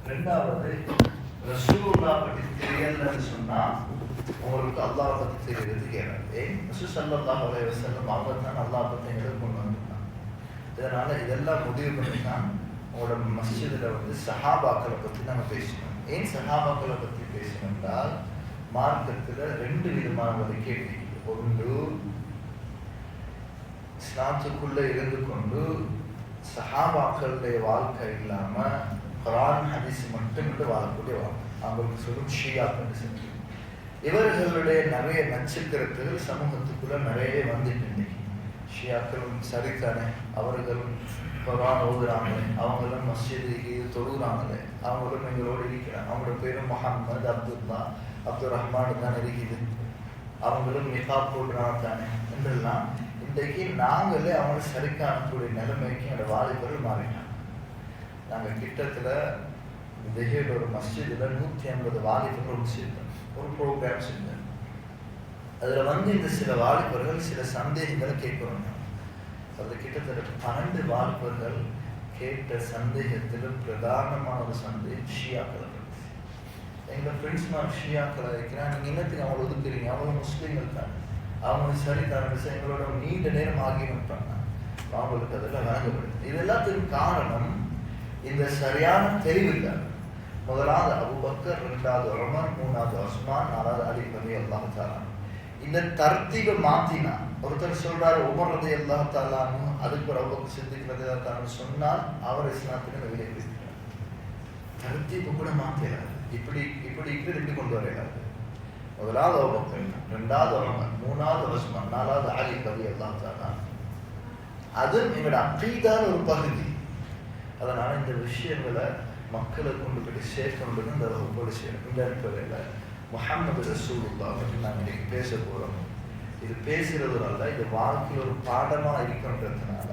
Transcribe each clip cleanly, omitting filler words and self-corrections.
ரெண்டாவது ரசூலுல்லாஹ் பற்றி தெரியலன்னு சொன்னா உங்களுக்கு அல்லாஹ் பற்றி தெரியறது கேட்காது. ரசூல் ஸல்லல்லாஹு அலைஹி வஸல்லம் அவங்க தான் அல்லாஹ் பற்றி எங்களுக்கு கொண்டு வந்திருக்காங்க. இதனால இதெல்லாம் முடிவு பண்ணி தான் உங்களோட மஸ்ஜிதில் சஹாபாக்களை பற்றி நாங்கள் பேசணும். ஏன் சஹாபாக்களை பற்றி பேசணும் என்றால் மார்க்கத்தில் 2 விதமான வழிகேடு. ஒன்று, இஸ்லாத்துக்குள்ள இருந்து கொண்டு சஹாபாக்களுடைய வாழ்க்கை இல்லாம குர்ஆன் ஹதீஸ் மட்டும் வாழக்கூடிய வாழ்க்கை, அவங்களுக்கு சொல்லும் ஷியாக்கள் சொல்லி. இவர்களுடைய நிறைய நட்சத்திரங்கள் சமூகத்துக்குள்ள நிறைய வந்துட்டு இன்னைக்கு. ஷியாக்களும் சரித்தானே, அவர்களும் குர்ஆன் ஓதுறாங்களே, அவங்களும் மஸ்ஜிதுக்கு தொழுகிறாங்களே, அவங்களும் எங்களோடு இருக்கிறாங்க. அவங்களோட பேரும் முஹம்மது, அப்துல்லா, அப்துல் ரஹ்மான் தான் இருக்குது. அவங்களும் நிகாப் போடுறாங்க தானே என்றெல்லாம் இன்றைக்கு நாங்களே அவங்களை சரி காணக்கூடிய நிலைமைக்கு என்னோட வாலிபர்கள் மாறிட்டாங்க. நாங்கள் கிட்டத்தில் திஹேல ஒரு மஸ்ஜிதில் 150 வாலிபர்கள் சேர்ந்தோம். ஒரு ப்ரோக்ராம் செஞ்சோம். அதில் இந்த சில வாலிபர்கள் சில சந்தேகங்களை கேட்கணும். அது கிட்டத்தட்ட 12 வாலிபர்கள் கேட்ட சந்தேகத்தில் பிரதானமான ஒரு சந்தேகம் ஷியாக்களை பற்றி. எங்கள் ஃப்ரெண்ட்ஸ் நான் ஷியாக்களை வைக்கிறேன், நீங்கள் என்னத்துக்கு அவங்களை ஒதுக்குறீங்க, அவங்க முஸ்லீம்கள் தான், அவங்க சரி தர எங்களோட நீண்ட நேரம் ஆகிவிட்டாங்க. அவங்களுக்கு அதெல்லாம் வழங்கப்படுது. இது எல்லாத்துக்கும் காரணம் இந்த சரியான தெளிவில்லை. முதலாவது அபூபக்கர், 2வது உமர், 3வது உஸ்மான், 4வது அலி ரலியல்லாஹு தஆலா. இந்த தர்த்தீபை மாத்தினா ஒருத்தர் சொல்றாரு உமர் ரலியல்லாஹு தஆலா அதுக்கு ஒரு அபூபக்கர் சித்திக் ரலியல்லாஹு தஆலா சொன்னால் அவர் இஸ்லாத்துக்கு வெளியே பேசுகிறார். தர்த்தீபை கூட மாத்தலாம். இப்படி கொண்டு வரையாது. முதலாவது அபூபக்கர், 2வது உமர், 3வது உஸ்மான், 4வது அலி ரலியல்லாஹு தஆலா. அது எங்களோட அகீதான ஒரு பகுதி. அதனால இந்த விஷயங்களை மக்களை கொண்டு போய் சேர்க்கணுன்றது இந்த வகுப்போடு செய்யணும். இந்த அடிப்படையில் முஹம்மது ரசூலுல்லாஹ் பற்றி நாங்கள் இன்றைக்கி பேச போகிறோம். இது பேசுகிறதுனால இது வாழ்க்கையில் ஒரு பாடமாக இருக்கணுன்றதுனால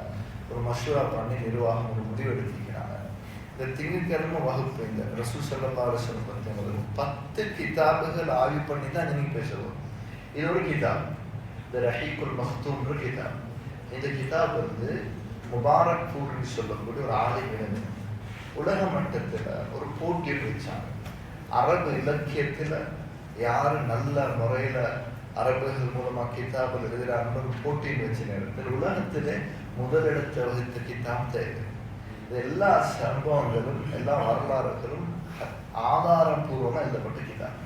ஒரு மஷூரா பண்ணி நிர்வாகம் ஒரு முடிவெடுத்திருக்கிறாங்க. இந்த திங்கட்கிழமை வகுப்பு இந்த ரசூல் ஸல்லல்லாஹு அலைஹி வஸல்லம் பற்றி 10 கிதாபுகள் ஆய்வு பண்ணி தான் நீங்கள் பேசுவோம். இது ஒரு கிதாப், இந்த ரஹீக்குல் மக்தூம்ன்ற கிதாப். இந்த கிதாப் முபாரக் பூர்னு சொல்லக்கூடிய ஒரு ஆலிம் உலக மட்டத்தில் ஒரு போட்டி வச்சாங்க. அரபு இலக்கியத்தில் யார் நல்ல முறையில் அரபுகள் மூலமாக கிதாபில் எழுதுகிறாங்க ஒரு போட்டின்னு வச்ச நேரத்தில் உலகத்திலே முதலிடத்தை வகித்த கிதாப் தேவை. இது எல்லா சம்பவங்களும் எல்லா வரலாறுகளும் ஆதாரபூர்வமாக எழுதப்பட்ட கிதாப்.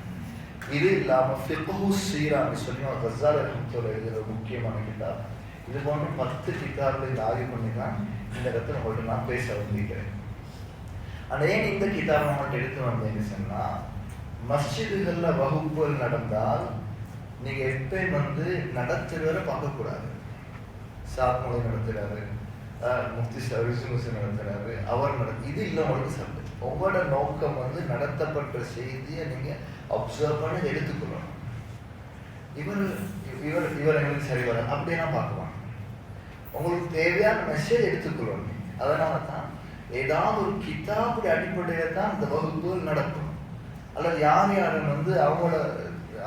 இது இல்லாமல் ஃபிக்ஹு சீரான்னு சொல்லி கஸாலி ரஹ்மத்துல்லாஹி எழுதுகிற முக்கியமான கிதாப். இது போன்ற 10 கிதாபுகளை ஆய்வு பண்ணி தான் இந்த இடத்துல உங்கள்கிட்ட நான் பேச வந்திருக்கிறேன். ஆனால் ஏன் இந்த கிதாபை மட்டும் எடுத்து வந்தேன்னு சொன்னால், மஸ்ஜிதுகளில் வகுப்புகள் நடந்தால் நீங்கள் எப்பயும் நடத்துகிறவரை பார்க்கக்கூடாது. சாத்மொழி நடத்துகிறாரு, முஃப்தி ஷரீஃப் நடத்துகிறாரு, அவர் இது இல்லை. உங்களுக்கு சப்ஜெக்ட் உங்களோட நோக்கம் நடத்தப்பட்ட செய்தியை நீங்கள் அப்சர்வ் பண்ணி எடுத்துக்கொள்ளணும். இவர் எங்களுக்கு சரி வர அப்படின்னா பார்க்குவாங்க. உங்களுக்கு தேவையான மெசேஜ் எடுத்துக்கொள்ளணும். அதனால தான் ஏதாவது ஒரு கிதாபுடைய அடிப்படையில் தான் இந்த வகுப்புகள் நடக்கும். அல்லது யார்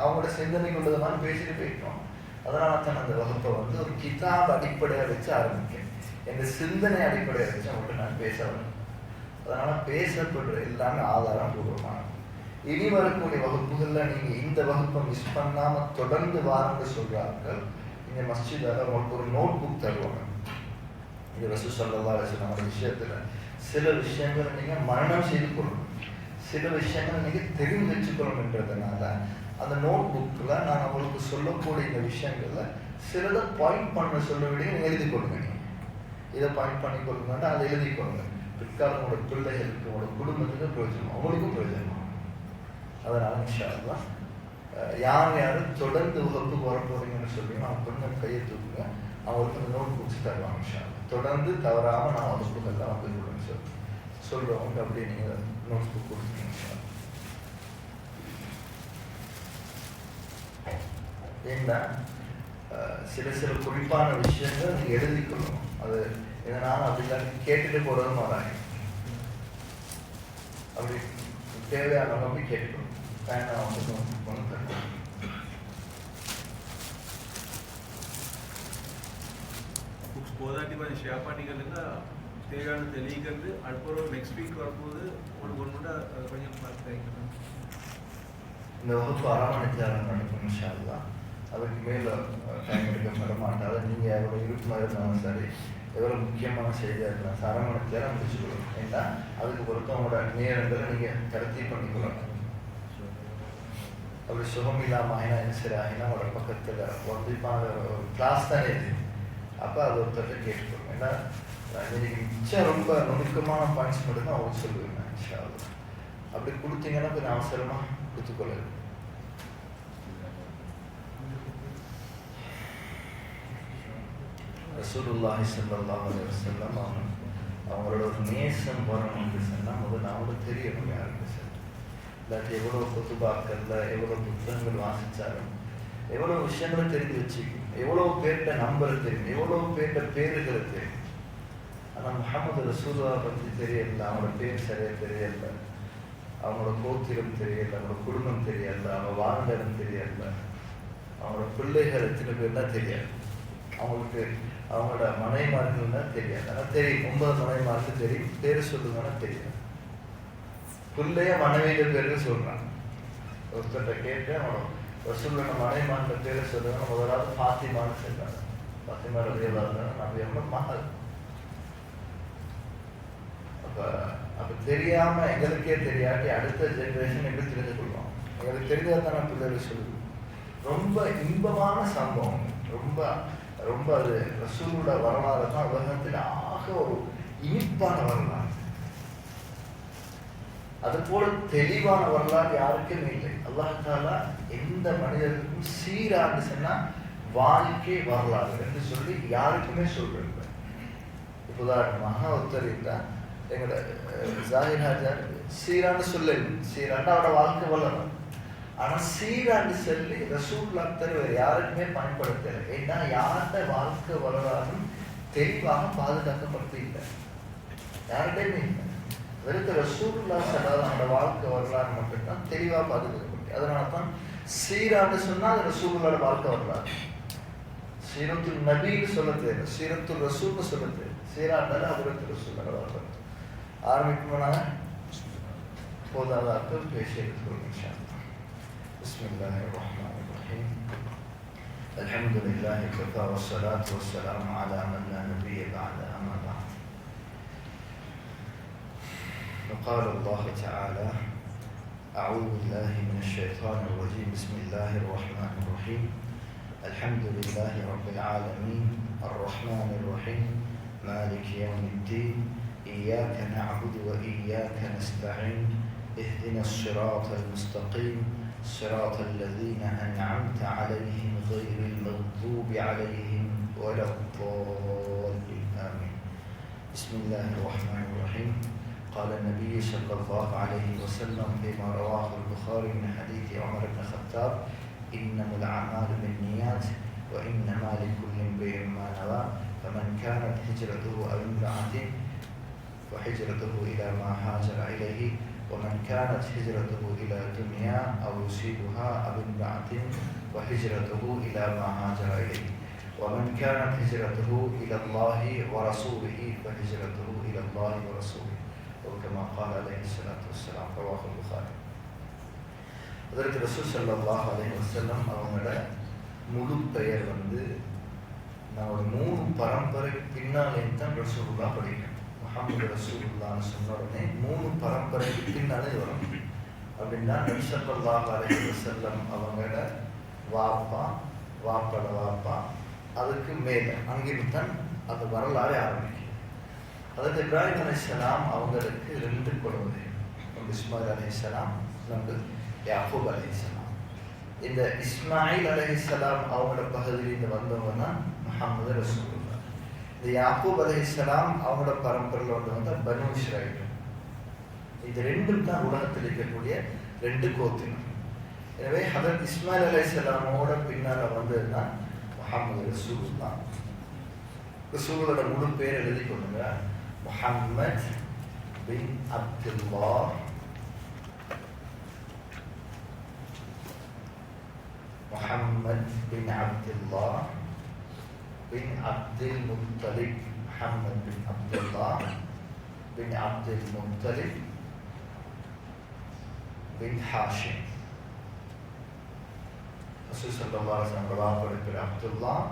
அவங்களோட சிந்தனை கொண்டது மாதிரி பேசிட்டு போயிட்டோம். அதனால தான் அந்த வகுப்பை ஒரு கிதாப் அடிப்படையை வச்சு ஆரம்பிக்கேன். எங்கள் சிந்தனை அடிப்படையை வச்சு அவங்கள்ட்ட நான் பேச வரேன். அதனால பேசப்படுற எல்லாமே ஆதாரம் பூர்வமான. இனி வரக்கூடிய வகுப்புகளில் நீங்கள் இந்த வகுப்பை மிஸ் பண்ணாமல் தொடர்ந்து வாரங்கள் சொல்கிறார்கள். இந்த மஸ்ஜிதால் உங்களுக்கு ஒரு நோட் புக் தருவாங்க. இது ரசூல் ஸல்லல்லாஹு அலைஹி வஸல்லம் விஷயத்தில் சில விஷயங்களை நீங்கள் மரணம் செய்து கொள்ளணும், சில விஷயங்களை நீங்கள் தெரிந்து வச்சுக்கொள்ளணுன்றதுனால அந்த நோட் புக்கில் நான் உங்களுக்கு சொல்லக்கூடிய இந்த விஷயங்களில் சிலதை பாயிண்ட் பண்ண சொல்ல விட நீங்கள் எழுதி கொள்ளுங்க. நீங்கள் இதை பாயிண்ட் பண்ணி கொள்ளுங்கன்னா அதை எழுதி கொள்ளுங்க. பிற்காலம் உங்களோட பிள்ளைகளுக்கு, உங்களோட குடும்பத்துக்கு பிரயோஜனம், உங்களுக்கும் பிரயோஜனம். அதனால் இன்ஷா அல்லாஹ் யாரும் தொடர்ந்து வகுப்புக்கு வர போகிறீங்கன்னு சொல்லி அவங்க கொஞ்சம் கையை தூக்குங்க. அவங்களுக்கு அந்த நோட் புக்ஸ் தருவாங்க. இன்ஷா அல்லாஹ் தொடர்ந்து தவறாமல் நான் வகுப்புகள்லாம் கொடுங்க சொல்கிறவங்க அப்படியே நீங்கள் நோட்ஸ் புக் கொடுத்துருக்கீங்க. ஏன்னா சில குறிப்பான விஷயங்கள் நீங்கள் எழுதிக்கொள்ளணும். அது இதனால் அப்படிலாம் கேட்டுட்டு போகிறதும் வராங்க. அப்படி தேவையானவங்க அப்படி கேட்டுக்கணும். బుక్స్ పోదాటి మరి షేర్ పార్టీ కదా தேவையான தெளிக்கிறது அடுத்த நெக்ஸ்ட் வீக் வரும்போது உங்களுக்கு ஒன்று கொஞ்சம் பார்த்து இந்த வகுப்பு அரவணைச்சாரம் நடக்கும் இன்ஷா அல்லாஹ். அதுக்கு மேலே டைம் எடுக்கப்பட மாட்டாது. நீங்கள் எவ்வளோ இருப்பில் இருந்தாலும் சரி, எவ்வளோ முக்கியமான செய்தியாக இருக்கலாம் அரவணைச்சாரம் முடிச்சுக்கணும். ஏன்னா அதுக்கு பொறுத்தவங்களோட நேரங்களை நீங்கள் கடத்தி பண்ணிக்கொள்ளணும். அப்படி சுகம் இல்லாமல் ஆகினா என்ன சரி ஆகினா அவரோட பக்கத்தில் வந்து இப்போ ஒரு கிளாஸ் தானே இது. அப்போ அது ஒருத்தர் கேட்டுக்கணும். ஏன்னா இன்னைக்கு மிச்சம் ரொம்ப நுணுக்கமான பாயிண்ட்ஸ் மட்டும்தான் அவங்க சொல்லுவேன் இன்ஷா அல்லாஹ். அப்படி கொடுத்தீங்கன்னா கொஞ்சம் அவசரமாக கொடுத்துக்கொள்ள. ரசூலுல்லாஹி ஸல்லல்லாஹு அலைஹி வஸல்லம் அவங்களோட ஒரு நேசம் வரணும்னு சொன்னால் முதல்ல அவங்களுக்கு தெரியணும் யாருக்கு சார். இல்லாட்டி எவ்வளோ குத்துபாக்கள்ல எவ்வளோ புத்தகங்கள் வாசித்தாலும் எவ்வளோ விஷயங்களை தெரிஞ்சு வச்சுக்கணும், எவ்வளோ பேர்கிட்ட நம்பர் தெரியும், எவ்வளோ பேர்கிட்ட பேருகளை தெரியும். ஆனால் முஹம்மது ரசூலுல்லாஹை பற்றி தெரியல, அவங்களோட பேர் சரியாக தெரியல, அவங்களோட கோத்திரம் தெரியல, அவங்களோட குடும்பம் தெரியல, அவங்க வாழ்ந்த இடம் தெரியல, அவங்களோட பிள்ளைகள் எத்தனை பேர் தான் தெரியாது, அவங்களுக்கு அவங்களோட மனைமார்கள் தான் தெரியாது. ஆனால் தெரியும் 9 மனைமாருக்கு தெரியும், பேர் சொல்லுங்கன்னா தெரியாது. பிள்ளைய மனைவியில பேருக்கு சொல்றாங்க. ஒருத்தர்கிட்ட கேட்டு அவனோட ரசூலுல்லாஹ் மனைமார்கிட்ட பேரை சொல்லுங்க, முதலாவது ஃபாத்திமான்னு சொல்றாங்க. ஃபாத்திமா ரலியல்லாஹு அன்ஹா நபி அம்மா மகள். அப்ப தெரியாம எங்களுக்கே தெரியாட்டி அடுத்த ஜெனரேஷன் எப்படி தெரிஞ்சு கொள்வோம்? எங்களுக்கு தெரிஞ்சதான் பிள்ளைகள் சொல்லுது. ரொம்ப இன்பமான சம்பவம், ரொம்ப ரொம்ப அது ரசூலோட வரலாறு தான் உலகத்தில் ஆக ஒரு இனிப்பான வரலாறு. அது போல தெளிவான வரலாறு யாருக்கும் இல்லை. அல்லாஹ் தஆலா எந்த மனிதருக்கும் சீரான்னு சொன்னா வாழ்க்கை வரலாறு என்று சொல்லி யாருக்குமே சொல்றது. உதாரணமாக ஒருத்தர் இருந்தா எங்களோட ஜாகிர் ஹாஜர் சீரான்னு சொல்லு, சீரான்னு அவரோட வாழ்க்கை வளரும். ஆனா சீரான்னு சொல்லி ரசூலுல்லாஹ் தவிர யாருக்குமே பயன்படுத்தலை. ஏன்னா யார்கிட்ட வாழ்க்கை வரலாறும் தெளிவாக பாதுகாக்கப்பட்டு இல்லை, யார்கிட்டையுமே இல்லை. வெறுத்த ரசூலுல்லாஹ் ஸல்லல்லாஹு அலைஹி வாழ்க்கை வரலாறு மட்டும்தான் தெளிவாக பாதுகாக்கப்பட்டு. அதனால தான் சீரான்னு சொன்னா அது ரசூலுல்லாஹோட வாழ்க்கை வரலாறு. சீரத்துல் நபின்னு சொல்ல தேவை, சீரத்துல் ரசூல்னு சொல்ல தேவை. சீராண்டால அவருக்கு ரசூலுல்லாஹோட வாழ்க்கை ஆரம்பிக்கும்போது போதாதாக்கள் பேசிட்டு சொல்லுங்க. بسم الله الرحمن الرحيم. الحمد لله وكفى والصلاة والسلام على من لا نبي بعد أما بعد. وقال الله تعالى: أعوذ بالله من الشيطان الرجيم. بسم الله الرحمن الرحيم. الحمد لله رب العالمين الرحمن الرحيم مالك يوم الدين إياك نعبد وإياك نستعين اهدنا الصراط المستقيم صراط الذين أنعمت عليهم غير المغضوب عليهم ولا الضالين آمين. بسم الله الرحمن الرحيم. قال النبي صلى الله عليه وسلم فيما رواه البخاري من حديث عمر بن الخطاب: إنما الأعمال بالنيات وإنما لكل امرئ ما نوى فمن كانت هجرته أو امرأة فهجرته إلى ما هاجر إليه ومن كانت هجرته إلى دنيا أو يصيبها أو امرأة وهجرته إلى ما هاجر إليه ومن كانت هجرته إلى الله ورسوله فهجرته إلى الله ورسوله وكما قال عليه الصلاة والسلام. رواه البخاري. அதற்கு ரசூல் ஸல்லல்லாஹு அலைஹி வஸல்லம் அவங்களோட முழு பெயர் நான் 3 பரம்பரை பின்னாலே தான் ரசூலுல்லாஹ் படிக்கிறேன். முஹம்மது ரசூலுல்லாஹ்னு சொன்ன உடனே 3 பரம்பரைக்கு பின்னாலே வரும். அப்படின்னா நபி ஸல்லல்லாஹு அலைஹி வஸல்லம் அவங்களோட வாப்பாட வாப்பா அதுக்கு மேலே அங்கிருந்து தான் அந்த வரலாறு ஆரம்பிக்கும். அதற்கு இப்ராஹிம் அலைஹிஸ்ஸலாம் அவங்களுக்கு 2 குழந்தை, ஒன்று இஸ்மாயில் அலைஹிஸ்ஸலாம், இன்னொன்று யாக்கூப் அலைஹிஸ்ஸலாம். இந்த இஸ்மாயில் அலைஹிஸ்ஸலாம் அவங்களோட பகுதியிலிருந்து வந்தவங்க தான் முஹம்மது ரசூலுல்லாஹ். இந்த யாக்கூப் அலைஹிஸ்ஸலாம் அவங்களோட பரம்பரையில் வந்தவங்க தான் பனு இஸ்ராயில். இது 2 தான் உலகத்தில் இருக்கக்கூடிய 2 கோத்திரம். எனவே ஹதரத் இஸ்மாயில் அலைஹிஸ்ஸலாமோட பின்னால் வந்தது தான் முஹம்மது ரசூலுல்லாஹ். ரசூலோட முழு பேர் எழுதி கொள்ளுங்க: முஹம்மத் பின் அப்துல்லாஹ் முஹம்மத் பின் அப்துல்லாஹ் பின் அப்துல் முத்தலிப் முஹம்மத் பின் அப்துல்லாஹ் பின் அப்துல் முத்தலிப் பின் ஹாஷிம். ரசூல் ஸல்லல்லாஹு அலைஹி வஸல்லம் வாப்போட பேர் அப்துல்லாஹ்,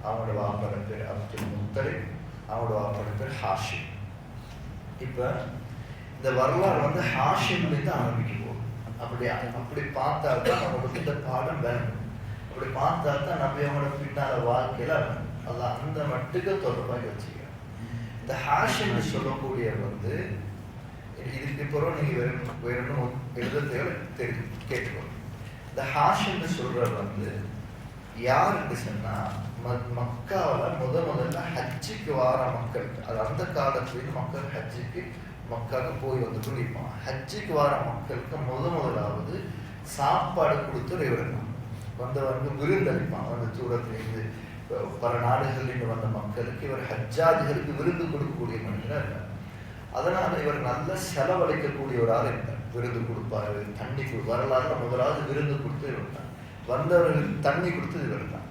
அவங்களோட வாப்போட பேர் அப்துல் முத்தலிப், அவங்களோட வாப்போட பேர் ஹாஷிம். இப்போ இந்த வரலாறு வந்து ஹாஷிம்லேருந்து ஆரம்பிக்க போகும். அப்படி பார்த்தா தான் நமக்கு இந்த பாடம் வேணும். அப்படி பார்த்தா தான் நம்ம அவங்களோட பின்னால வாழ்க்கையில அதான் அந்த மட்டுக்கு தொடர்பாக வச்சுக்கிறோம். இந்த ஹாஷிம் சொல்லக்கூடிய வந்து இதுக்கு பிறகு நீங்க வேணும் எழுத கேட்டுக்கணும். இந்த ஹாஷிம் சொல்றது வந்து யாருன்னு சொன்னா மக்காவில் முதல்ல ஹஜ்ஜுக்கு வார மக்கள், அது அந்த காலத்துலேருந்து மக்கள் ஹஜ்ஜுக்கு மக்காவுக்கு போய் வந்து இருப்பாங்க. ஹஜ்ஜுக்கு வார மக்களுக்கு முதலாவது சாப்பாடு கொடுத்து இவர் தான் வந்தவங்க விருந்தளிப்பாங்க. அந்த தூரத்திலிருந்து பல நாடுகளில் வந்த மக்களுக்கு இவர் ஹஜ்ஜாதிகளுக்கு விருந்து கொடுக்கக்கூடிய மனிதராக இருந்தார். அதனால இவர் நல்ல செலவழிக்கக்கூடியவராக இருந்தார். விருந்து கொடுப்பாரு, தண்ணி வரலாறு முதலாவது விருந்து கொடுத்து இவர் தான், வந்தவர்களுக்கு தண்ணி கொடுத்தது இவர் தான்.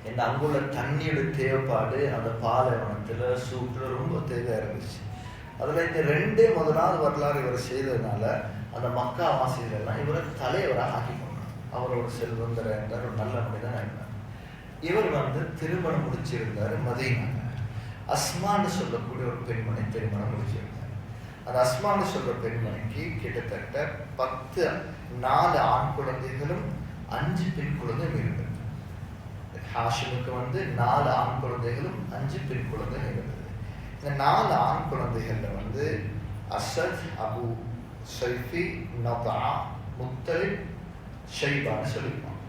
ஏன்னா அங்குள்ள தண்ணியோட தேவைப்பாடு அந்த பாலைவனத்துல சூட்டுல ரொம்ப தேவையா இருந்துச்சு. அதுல இந்த ரெண்டே முதலாவது வரலாறு இவர் செய்ததுனால அந்த மக்கா வாசிகளெல்லாம் இவரை தலைவராக ஆக்கி கொண்டார். அவர் ஒரு செல்வந்தர் என்றார், ஒரு நல்ல மனிதனாக இருந்தார். இவர் வந்து திருமணம் முடிச்சிருந்தாரு மதீனால. அஸ்மான்னு சொல்லக்கூடிய ஒரு பெண்மணி திருமணம் முடிச்சிருந்தார். அந்த அஸ்மான்னு சொல்ற பெண்மணிக்கு கிட்டத்தட்ட 4 ஆண் குழந்தைகளும் 5 பெண் குழந்தையும் இருந்தது. ஹாஷிமுக்கு வந்து 4 ஆண் குழந்தைகளும் 5 பெண் குழந்தைகள் இருந்தது. இந்த 4 ஆண் குழந்தைகள்ல வந்து அசத், அபு சைஃபி, நபா, முத்தலிப், ஷைபான்னு சொல்லியிருப்பாங்க.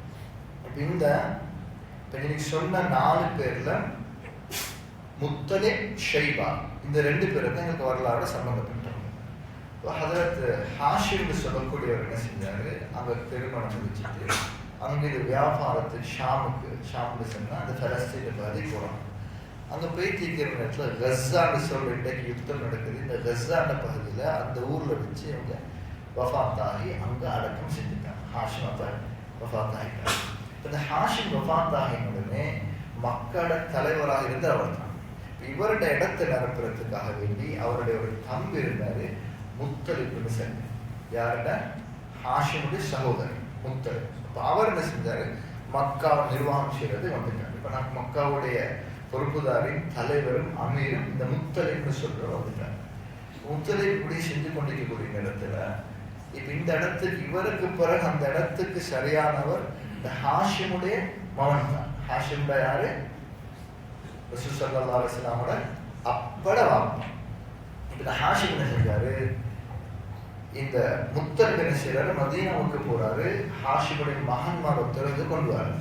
இப்போ இன்னைக்கு சொன்ன 4 பேர்ல முத்தலிப், ஷைபா இந்த 2 பேரும் தான் எங்களுக்கு வரலாறு சம்பந்தப்பட்டவங்க. ஹதரத் ஹாஷிம்னு சொல்லக்கூடியவர் என்ன செஞ்சாரு, அங்க திருமணம் முடிச்சுட்டு அங்க இது வியாபாரத்துக்கு ஷாமுக்கு சொன்னா அந்த பலஸ்தீன பகுதி போறாங்க. அங்க போய் தீக்கிற நேரத்துல கஸான்னு சொல்ற இன்றைக்கு யுத்தம் நடக்குது. இந்த கஸான பகுதியில அந்த ஊர்ல வச்சு அவங்க வஃபாத் ஆகி அங்க அடக்கம் செஞ்சுட்டாங்க. ஹாஷிம் அப்ப வஃபாத் ஆகிட்டாங்க. இந்த ஹாஷிம் வஃபாத் ஆகின உடனே மக்களோட தலைவராக இருந்து அவர் தான். இவருடைய இடத்தை நிரப்புறதுக்காக வேண்டி அவருடைய ஒரு தம்பி இருந்தாரு, முத்தலிப்னு சொன்ன. யாருட? ஹாஷிமுடைய சகோதரர் முத்தலிப். அவர் என்ன செஞ்சாரு, மக்காவை நிர்வாகம் செய்யறது வந்துட்டாரு. இப்ப நான் மக்காவுடைய பொறுப்புதாரின் தலைவரும் அமீரும் இந்த முத்தலிப்னு சொல்ற வந்துட்டாரு. முத்தலிப் இப்படி செஞ்சு கொண்டிருக்கக்கூடிய நேரத்துல இப்ப இந்த இடத்துக்கு இவருக்கு பிறகு அந்த இடத்துக்கு சரியானவர் இந்த ஹாஷிமுடைய மகன் தான். ஹாஷிமுடைய யாரு? ரசூல் ஸல்லல்லாஹு அலைஹி வஸல்லமோட அப்பட வாப்பா. இந்த ஹாஷிம் என்ன செஞ்சாரு, இந்த முத்தலிப் என்ன செய்யறாரு, மதீனாவுக்கு போறாரு. ஹாஷிமுடைய மகன்மார் ஒருத்தர் கொண்டு வராரு.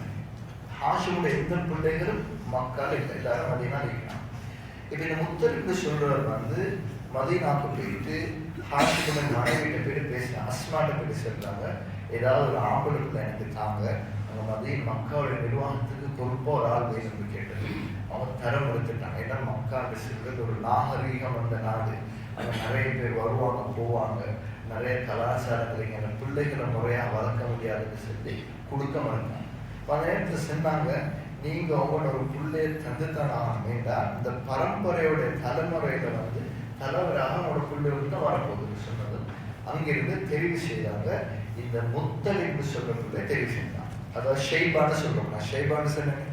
ஹாஷிமுடைய எந்த பிள்ளைகளும் மக்கள் இல்லை, எல்லாரும் மதீனா இருக்கிறாங்க. இப்ப இந்த முத்தலிப் சொல்றவர் வந்து மதீனாவுக்கு போயிட்டு ஹாஷிமுடைய மனைவிட்ட போயிட்டு பேசுறாங்க. அஸ்மாட்ட போயிட்டு சொல்றாங்க, ஏதாவது ஒரு ஆம்பளை பிள்ளை எனக்கு தாங்க, அவங்க மதீன் மக்காவுடைய நிர்வாகத்துக்கு பொறுப்பா ஒரு ஆள் வேணும்னு கேட்டது. அவங்க தரம் எடுத்துட்டாங்க. ஏன்னா மக்காவுக்கு சொல்றது ஒரு நாகரீகம் வந்த நாடு. அங்க நிறைய பேர் வருவாங்க போவாங்க, நிறைய கலாச்சாரங்கள் அந்த பிள்ளைகளை முறையா வளர்க்க முடியாதுன்னு சொல்லி கொடுக்க மாட்டாங்க. அந்த நேரத்தில் சொன்னாங்க, நீங்க உங்களோட ஒரு பிள்ளைய தந்துத்தான் ஆகணும்டா, இந்த பரம்பரையோட தலைமுறையில வந்து தலைவராக உங்களோட பிள்ளைகளுக்கு தான் வரப்போகுதுன்னு சொன்னது. அங்கிருந்து தெரிவு செய்தாங்க. இந்த முத்தலிப்னு சொல்ற பிள்ளை தெரிவு செய்தாங்க. அதாவது ஷைபான்னு சொல்றோம். நான் ஷைபான்னு சொன்னேன்.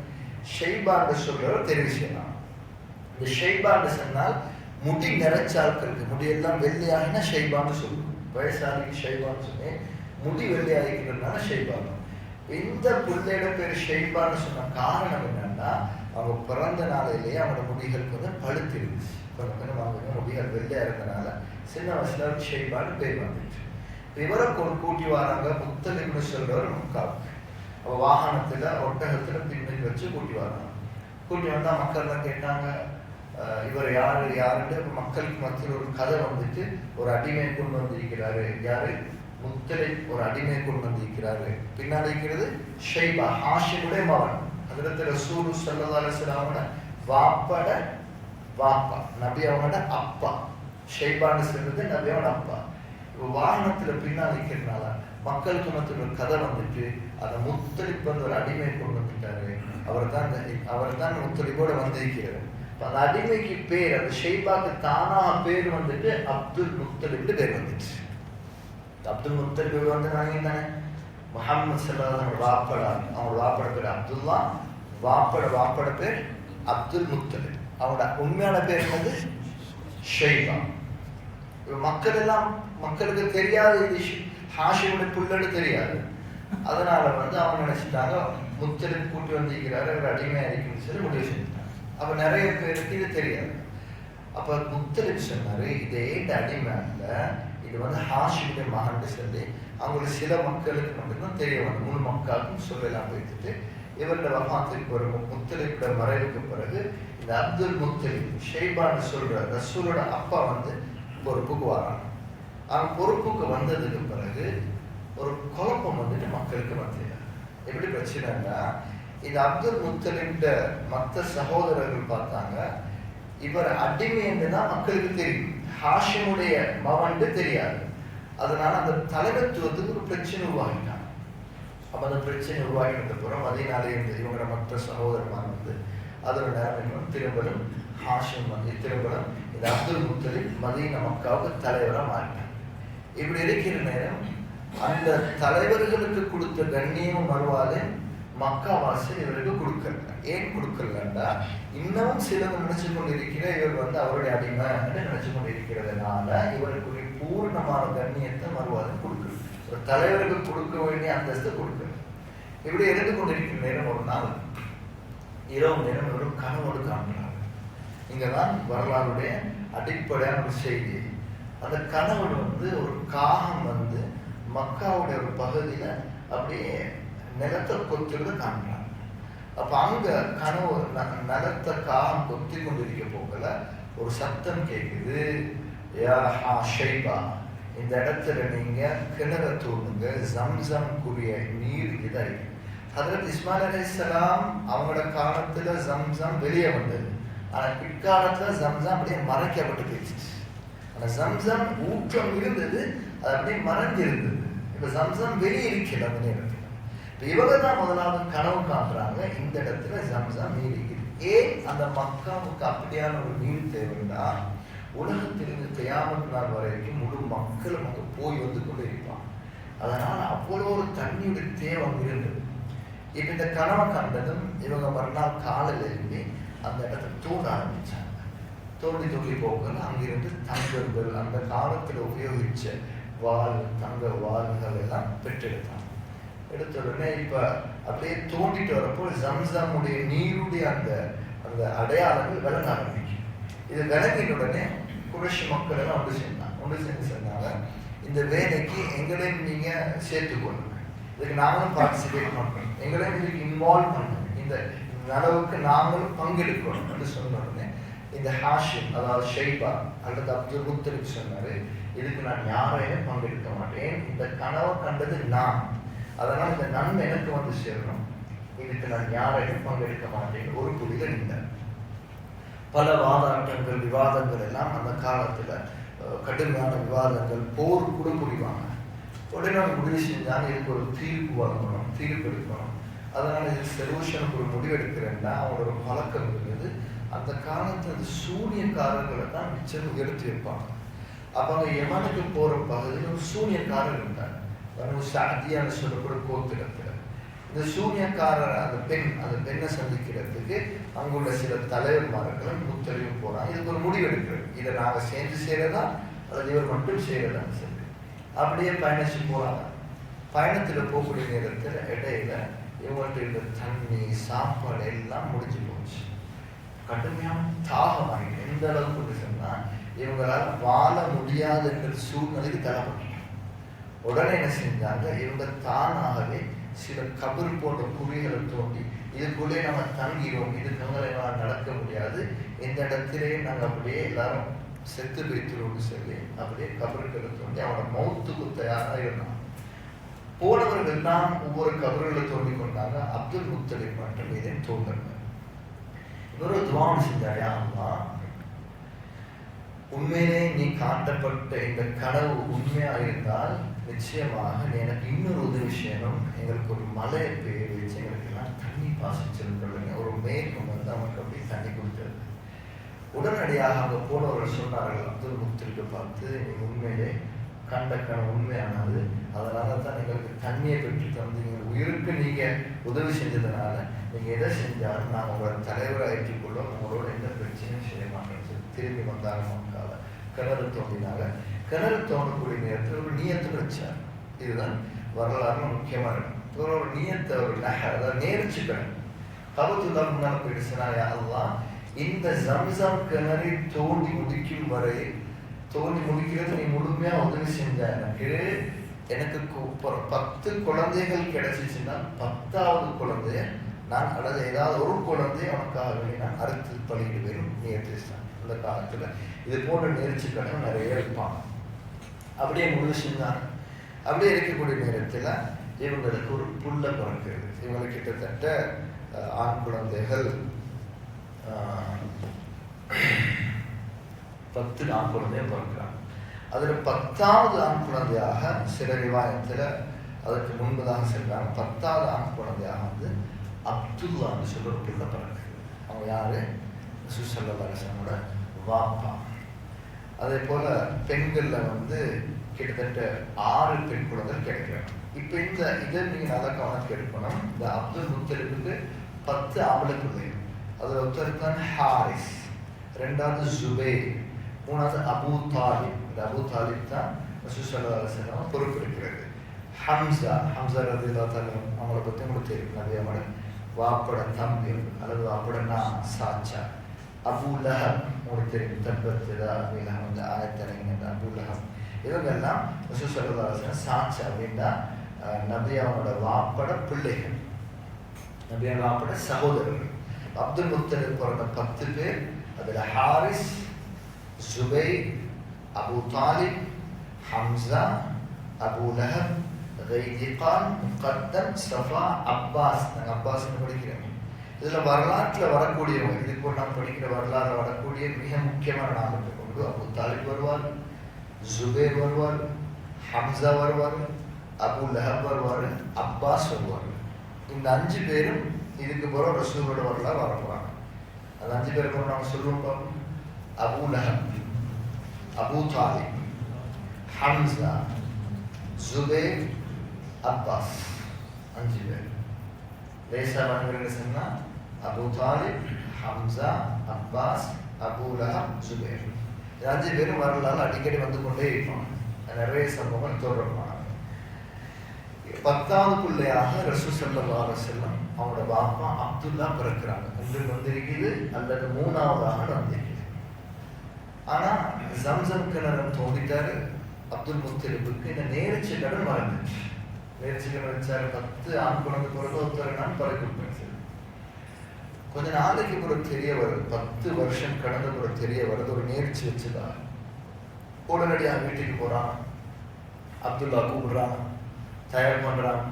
ஷைபான்னு சொல்றவர் தெரிவு செய்யலாம். இந்த ஷைபான்னு சொன்னால் முடி நிறைச்சாக்களுக்கு, முடியெல்லாம் வெள்ளையாகினா ஷைபான்னு சொல்லுவோம். வயசாளிக்கு ஷைபான்னு சொன்னேன், முடி வெள்ளையாகிக்கிறதுனால ஷைபான். இந்த பிள்ளையோட பேர் ஷைபான்னு சொன்ன காரணம் என்னன்னா, அவங்க பிறந்த நாளிலேயே அவங்களோட முடிகளுக்கு வந்து பழுத்து இருந்துச்சு. கொஞ்சம் கொஞ்சம் அவங்க முடிகள் வெள்ளையா இருந்தனால சின்ன வயசுல ஷைபான்னு பேர் வந்துச்சு. இவரை கூட்டி வராங்க. முத்தலிப்னு சொல்றவர் மக்காவுக்கு வாகனத்துல ஒட்டகத்துல பின்னுக்கு வச்சு கூட்டி வராங்க. கூட்டி வந்தா மக்கள் தான் கேட்டாங்க, இவர் யாருன்னு. மக்களுக்கு மத்தியில் ஒரு கதை வந்துட்டு, ஒரு அடிமை கொண்டு வந்திருக்கிறாரு. யாரு? முத்தலிப் ஒரு அடிமை கொண்டு வந்திருக்கிறாரு. பின்னால் இருக்கிறது ஷைபா, ஹாஷிமுடைய மகன். ஹஜ்ரத் ரசூல் ஸல்லல்லாஹு அலைஹி வஸல்லம் வாப்பட வாப்பா, நபி அவனோட அப்பா. ஷைபான்னு சொல்றது நபி அவனோட அப்பா. வாகனத்துல பின்னால் இருக்கிறதுனால மக்களுக்கு மத்தியில் ஒரு கதை வந்துட்டு, அந்த முத்தலிப் வந்து ஒரு அடிமை கொண்டு வந்துட்டாரு. அவர் தான் முத்தலிப்போட வந்திருக்கிறாரு. அந்த அடிமைக்கு பேர், அந்த ஷெய்பாக்கு தானா பேர் வந்துட்டு அப்துல் முத்தலிப்னு பேர் வந்துச்சு. அப்துல் முத்தலிப் வந்து நாங்க தானே முஹம்மது ஸல்லல்லாஹு வாப்பட, அவங்க வாப்பட பேர் அப்துல்லா, வாப்பட பேர் அப்துல் முத்தலிப். அவங்களோட உண்மையான பேர் என்னது? ஷெய்பா. மக்களுக்கு தெரியாது இது ஹாஷிமுடைய புள்ளன்னு தெரியாது. அதனால வந்து அவங்க நினைச்சிட்டாங்க முத்தலிப் கூட்டி வந்திருக்கிறாரு, அவர் அடிமையா இருக்குன்னு சொல்லி முடிவு செஞ்சுட்டாங்க. அப்ப நிறைய பேருக்கு இது தெரியாது. அப்ப முத்தலிப் சொன்னாரு, இது ஏன் அடிமை அல்ல, இது வந்து ஹாஷிமுடைய மகன் சொல்லி அவங்களுக்கு சில மக்களுக்கு மட்டும்தான் தெரிய வந்து முழு மக்களுக்கும் சொல்லலாம் வைத்துட்டு இவருடைய வஃபாத்துக்கு பிறகு முத்தலிப்புடைய மறைவுக்கு பிறகு இந்த அப்துல் முத்தலிப் ஷெய்பான்னு சொல்ற ரசூலோட அப்பா வந்து பொறுப்புக்கு வராங்க. அவன் பொறுப்புக்கு வந்ததுக்கு பிறகு ஒரு குழப்பம் வந்துட்டு மக்களுக்கு மத்தியில எப்படி பிரச்சனைன்னா, இந்த அப்துல் முத்தலிப்ட மற்ற சகோதரர்கள் பார்த்தாங்க இவர் அடிமை என்றுதான் மக்களுக்கு தெரியும், ஹாஷிமுடைய மவன்ட்டு தெரியாது. அதனால அந்த தலைமைத்துவத்துக்கு ஒரு பிரச்சனை உருவாகிட்டாங்க. அப்ப அந்த பிரச்சனை உருவாகினது பிறகு மதீனாலே இருந்து இவங்களோட மற்ற சகோதரமாக வந்து அதோட நேரம் திரும்பலும் ஹாஷிம் வந்து திரும்பலும் இந்த அப்துல் முத்தலிப் மதீனா மக்காவுக்கு தலைவராக மாறிட்டாங்க. இப்படி இருக்கிற நேரம் அந்த தலைவர்களுக்கு கொடுத்த கண்ணியம் மறுவாது மக்காவாசி இவருக்கு கொடுக்கல. ஏன் கொடுக்கலன்னா, இன்னமும் சிலர் நினைச்சு கொண்டிருக்கிற இவர் வந்து அவருடைய அடிமை நினைச்சு கொண்டிருக்கிறதுனால இவருக்கு பூர்ணமான கண்ணியத்தை மறுவாது கொடுக்கல. ஒரு தலைவருக்கு கொடுக்க வேண்டிய அந்தஸ்து கொடுக்கல. இப்படி இருந்து கொண்டிருக்கிற நேரம் ஒரு நாள் இரவு நேரம் ஒரு கனவோடு காண்கிறாங்க. இங்கதான் வரலாறுடைய அடிப்படையான ஒரு செய்தி. அந்த கனவுல வந்து ஒரு காகம் வந்து மக்காவுடைய ஒரு பகுதியில அப்படியே நிலத்தை கொத்துறத காண்கிறாங்க. அப்ப அங்க கனவு நிலத்தை காகம் கொத்தி கொண்டிருக்க போகல ஒரு சத்தம் கேட்குது, யா ஷெய்பா, இந்த இடத்துல நீங்க கிணற தூண்டுங்க, ஜம்சம்க்குரிய நீர் இதாய். ஹதரத் இஸ்மாயில் அலைஹிஸ்ஸலாம் அவங்களோட காலத்துல ஜம்சம் வெளியே வந்தது. ஆனா பிற்காலத்துல ஜம்சம் அப்படியே மறைக்கப்பட்டு போயிடுச்சு. ஆனா ஜம்சம் ஊற்றம் இருந்தது, அது அப்படியே மறைஞ்சிருந்தது. இப்ப ஜம்சம் வெளியே இருக்கல அந்த நேரத்துல. இவங்க தான் முதலாவது கனவு காட்டுறாங்க, இந்த இடத்துல ஜம்சம் நீர் இருக்குது. ஏன் அந்த மக்காவுக்கு அப்படியான ஒரு நீர் தேவைன்னா, உலகத்திலிருந்து கியாமத் நாள் வரைக்கும் முழு மக்களும் அங்கே போய் வந்து கொண்டு இருப்பாங்க. அதனால அவ்வளோ ஒரு தண்ணியுடைய தேவை இருந்தது. இப்ப இந்த கனவை கண்டதும் இவங்க மறுநாள் காலையில இருந்து அந்த இடத்தை தோண்ட ஆரம்பிச்சாங்க. தோண்டி போகல அங்கிருந்து தங்கங்கள், அந்த காலத்துல உபயோகிச்ச வாள், தங்க வாள்கள் எல்லாம் பெற்றெடுத்தாங்க. எடுத்த உடனே இப்ப அப்படியே தோண்டிட்டு வரப்போ ஜம்சமுடைய நீருடைய அந்த அந்த அடையாளங்கள் விளங்க ஆரம்பிக்கும். இது விளங்கின உடனே குறைஷி மக்கள் எல்லாம் ஒன்று சேர்ந்து சொன்னாங்க, இந்த வேலைக்கு எங்களையும் நீங்க சேர்த்துக்கொள்ளுங்க, இதுக்கு நாங்களும் பார்ட்டிசிபேட் பண்ணணும், எங்களையும் இதுக்கு இன்வால்வ் பண்ணணும், இந்த அளவுக்கு நாங்களும் பங்கெடுக்கணும் என்று சொன்ன உடனே இந்த ஹாஷிம், அதாவது ஷெய்பா அல்லது அப்துல் முத்தலிப் சொன்னாரு, இதுக்கு நான் யாரையும் பங்கெடுக்க மாட்டேன், இந்த கனவை கண்டது நான், அதனால் இந்த நன்மை எனக்கு வந்து சேரணும், இதுக்கு நான் யாரையும் பங்கெடுக்க மாட்டேன் ஒரு புரிதல் நின்றார். பல வாதாட்டங்கள் விவாதங்கள் எல்லாம் அந்த காலத்துல கடுமையான விவாதங்கள், போர் கூட புரிவாங்க. உடனே முடிவு செஞ்சாங்க இதுக்கு ஒரு தீர்ப்பு வழங்கணும், தீர்ப்பு எடுக்கணும். அதனால இது சொல்யூஷனுக்கு ஒரு முடிவு எடுக்கிறேன்னா அவங்களோட ஒரு பழக்கம் இருந்தது. அந்த காலத்துல அந்த சூனியக்காரர்களை தான் மிச்சம் எடுத்து வைப்பாங்க. அப்ப அங்க யமனுக்கு போற பகுதியில் ஒரு சூனியக்காரர் இருந்தாங்க, சாத்தியான சொல்லக்கூட கோத்திரத்துல. இந்த சூனியக்காரர் அந்த பெண்ணை சந்திக்கிறதுக்கு அங்குள்ள சில தலைவர்மார்களும் முத்தறிவு போறாங்க. இதுக்கு ஒரு முடிவு எடுக்கிறது, இதை நாங்க சேர்ந்து செய்யறதா அல்லது இவர் மட்டும் செய்யறதான்னு சொல்லி அப்படியே பயணிச்சு போறாங்க. பயணத்துல போகக்கூடிய நேரத்துல இடையில இவங்கள்ட்ட இருந்த தண்ணி, சாப்பாடு எல்லாம் முடிஞ்சு போச்சு. கடுமையான தாகம் ஆகிட்டு எந்த அளவுக்கு சொன்னா இவங்களால வாழ முடியாது என்ற சூழ்நிலைக்கு தரப்பட்டாங்க. உடனே என்ன செஞ்சாங்க, இவங்க தானாகவே சில கபர் போன்ற குழிகளை தோண்டி இதுக்குள்ளே நம்ம தங்கிடுவோம், இதுக்கு எங்களால் நடக்க முடியாது, இந்த இடத்திலே நாங்கள் அப்படியே எல்லாரும் செத்து வைத்துருவோம்னு சொல்லி அப்படியே கபர்களை தோண்டி அவனோட மௌத்துக்கு தயாராக இருந்தான். போனவர்கள் எல்லாம் ஒவ்வொரு கபர்களை தோண்டி கொண்டாங்க. அப்துல் முத்தலிப் மட்டும் இதை தோன்றுங்க. இன்னொரு துவான் செஞ்சாயா, உண்மையிலே நீ காட்டப்பட்ட இந்த கனவு உண்மையா இருந்தால் நிச்சயமாக எனக்கு இன்னொரு உதவி செய்யணும், எங்களுக்கு ஒரு மலையை பெயர் வச்சு எங்களுக்கு எல்லாம் தண்ணி பாசிச்சிருக்கீங்க. ஒரு மேற்கம் வந்து அவனுக்கு அப்படி தண்ணி கொடுத்தது. உடனடியாக அங்கே போனவர்கள் சொன்னார்கள் அப்துல் முத்தலிபை பார்த்து, நீங்கள் உண்மையிலே கண்ட உண்மையானது, அதனால தான் எங்களுக்கு தண்ணியை பெற்று தந்தீங்க, உயிருக்கு நீங்கள் உதவி செஞ்சதுனால நீங்கள் எதை செஞ்சாலும் நாங்கள் உங்களோட தலைவராக ஏற்றுக்கொள்ளும், உங்களோட எந்த பிரச்சனையும் செய்ய மாட்டோம்னு சொல்லி திரும்பி வந்தாங்க. மக்களால் கிணறு தோண்டினாங்க. கிணறு தோண்டக்கூடிய நேரத்தில் ஒரு நியத்தை வச்சார். இதுதான் வரலாறு முக்கியமான ஒரு நியத்தை, ஒரு அதாவது நேர்ச்சிக்கடன். கபத்துல்லா முன்னால் போயிட்டு சொன்னாங்க, அல்லாஹ் இந்த ஜம்சம் கிணறை தோண்டி முடிக்கும் வரை, தோண்டி முடிக்கிறது நீ முழுமையா உதவி செஞ்ச எனக்கு 10 குழந்தைகள் கிடைச்சிச்சுன்னா 10வது குழந்தைய நான் அல்லது ஏதாவது ஒரு குழந்தைய உனக்காக நான் அறுத்து பலியிடுவேன் நேர்ச்சிச்சான். அந்த காலத்துல இது போன்ற நேர்ச்சிக்கடன் நிறைய இருப்பாங்க. அப்படியே முடிவு செஞ்சாங்க. அப்படியே இருக்கக்கூடிய நேரத்துல இவங்களுக்கு ஒரு புள்ள பிறக்கிறது. இவங்களுக்கு கிட்டத்தட்ட ஆண் குழந்தைகள் 10 ஆண் குழந்தைய பிறக்கிறாங்க. அதுல 10வது ஆண் குழந்தையாக சில ரிவாயத்துல அதற்கு முன்பதாக சொல்றாங்க, 10வது ஆண் குழந்தையாக வந்து அப்துல்லான்னு சொல்ற ஒரு புள்ள பிறக்கிறது. அவங்க யாரு? ரசூல் ஸல்லல்லாஹு அலைஹி வஸல்லமோட வாப்பா. அதே போல பெண்கள்ல வந்து கிட்டத்தட்ட 6 பெண் குழந்தைகள் கிடைக்கிறாங்க. இப்ப இதை நீங்க நல்லா கவனத்துக்கு எடுக்கணும். இந்த அப்துல் முத்தலிபுக்கு 10 ஆம்பளை பிள்ளைகள். அதுல ஒருத்தர் தான் ஹாரிஸ், 2வது ஜுபைர், 3வது அபூ தாலிப். இந்த அபூ தாலிப் தான் ரசூல் ஸல்லல்லாஹு அலைஹி வஸல்லம் பொறுப்பெடுக்கிறது. ஹம்சா ரலியல்லாஹு தஆலா அவங்கள பத்தி உங்களுக்கு தெரியும், நபியோட வாப்பட தம்பி அல்லது வாப்பட சாச்சா. அபூ லஹப் உங்களுக்கு தெரியும், தப்பத்துதா அபிலஹம் அந்த ஆயத்தரங்க அபூ லஹப். இவங்கெல்லாம் ரசூல் ஸல்லல்லாஹு அலைஹி வஸல்லம் சாச்சா அப்படின்னா நபியோட வாப்பட பிள்ளைகள், நபியோட வாப்பட சகோதரர்கள். அப்துல் முத்தலிப் பிறந்த 10 பேர். அதுல Haris, Zubair, Abu Talib, Hamza, Abu Lahab, கைதிகான், முகத்தம், சஃபா, அப்பாஸ். நாங்கள் அப்பாஸ் படிக்கிறோம். இதுல வரலாற்றுல வரக்கூடியவங்க, இதுக்கு ஒரு நாம் படிக்கிற வரலாறு வரக்கூடிய மிக முக்கியமான நாமத்தை கொண்டு அபூ தாலிப் வருவார், ஜுபைர் வருவார், ஹம்சா வருவார், அபூ லஹப் வருவார், அப்பாஸ் வருவார். இந்த 5 பேரும் இதுக்கு பிறகு ரசூலோட வரலாறு வரப்போறாங்க. அந்த 5 பேருக்கு நாம சொல்லுவோம் பார்ப்போம். Abu Lahab, Abu Talib, Hamza, Zubair, Abbas. 5 பேர். லேசா வணங்குறேன்னு சொன்னா Abu Talib, Hamza, Abbas, Abu Lahab, Zubair. 5 பேரும் வரலாறு அடிக்கடி வந்து கொண்டே இருப்பாங்க. நிறைய சம்பவங்கள் தொடர்பான 10வது பிள்ளையாக ரசூல் ஸல்லல்லாஹு அலைஹி வஸல்லம் அவங்களோட பாப்பா அப்துல்லா பிறக்கிறாங்க. ஒன்று வந்திருக்குது அல்லது 3வதாக வந்திருக்குது. ஆனா ஜம்சம் கிணறு தோண்டிட்டாரு அப்துல் முத்தலிபுக்கு. இந்த நேர்ச்சி கடன் மறந்துச்சு. நேர்ச்சி கடன் வச்சாரு. 10 ஆண் குழந்தை பிறகு ஒருத்தர் நான் பறக்க கொடுப்பேன். கொஞ்ச நாளைக்கு கூட தெரிய வருது, 10 வருஷம் கடந்த கூட தெரிய வருது, ஒரு நேர்ச்சி வச்சுதா. உடனடியாக வீட்டுக்கு போறான், அப்துல்லா கூப்பிடுறான், தயார் பண்றான்.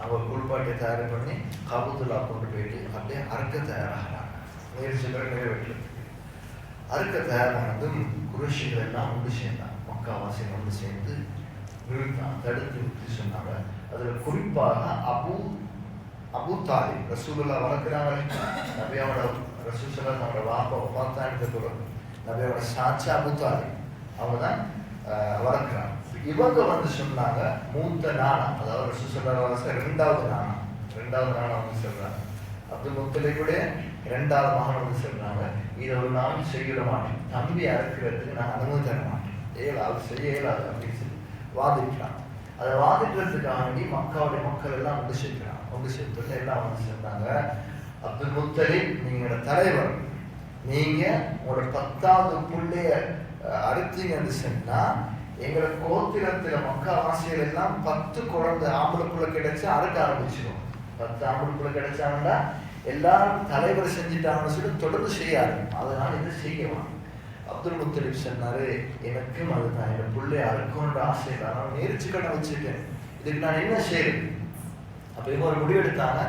அவங்க குளிப்பாட்டை தயார் பண்ணி கபூத்துல்லா கொண்டு போயிட்டு அப்படியே அறுக்க தயாராகிறாங்க. நேர்ச்சிகள் நிறைவேற்றுறதுக்கு அறுக்க தயாரானதும் குறைஷிகள் எல்லாம் ஒன்று சேர்ந்தாங்க. மக்காவாசிகள் ஒன்று சேர்ந்து நிறுத்தான், தடுத்து நிறுத்தி சொன்னாங்க. அதுல குறிப்பாக அபூ தாலிப் ரசூலுல்லாஹ் வளர்க்கிறாங்க. நபியோட ரசூல் ஸல்லல்லாஹு அலைஹி வஸல்லம் வாப்பா வஃபாத்தானதுக்கு பிறகு நபியோட சாச்சா அபூ தாலிப் அவங்க தான் வளர்க்கிறாங்க. இவங்க வந்து சொன்னாங்க மூத்த நானா, அதாவது ரசூல் ஸல்லல்லாஹு அலைஹி வஸல்லம் 2வது நானா வந்து சொல்றாங்க. அப்துல் முத்தலிபுடைய 2வது மகன் வந்து சொல்றாங்க, இதை ஒரு நாள் செய்ய மாட்டேன், தம்பி அறுக்கிறதுக்கு நான் அனுமதி தர மாட்டேன், ஏழாவது செய்ய இயலாது அப்படின்னு சொல்லி வாதிக்கிறாங்க. அதை வாதிக்கிறதுக்காக வேண்டி மக்கள் எல்லாம் ஒன்று சேர்க்கிறாங்க. ஒன்று சேர்த்து எல்லாம் வந்து சொன்னாங்க, அப்துல் முத்தலிப் நீங்களோட தலைவர், நீங்க உங்களோட 10வது பிள்ளைய அறுத்தீங்கன்னு சொன்னா எங்களோட கோத்திரத்துல மக்காவாசிகள் எல்லாம் 10 குழந்தை ஆம்பளைக்குள்ள கிடைச்சு அறுக்க ஆரம்பிச்சிடும். 10 ஆம்பளைக்குள்ள கிடைச்சாங்கன்னா எல்லாரும் தலைவர் செஞ்சுட்டாங்கன்னு சொல்லி தொடர்ந்து செய்ய ஆரம்பிக்கும். அதனால இதை செய்யலாம். அப்துல் முத்தலிப் சொன்னாரு, எனக்கும் அதுதான், என் பிள்ளைய அறுக்கணுன்ற ஆசை தான், நான் நேர்ச்சிக்கடை வச்சுட்டேன், இதுக்கு நான் என்ன செய்யறது? அப்ப இவங்க ஒரு முடிவெடுத்தாங்க,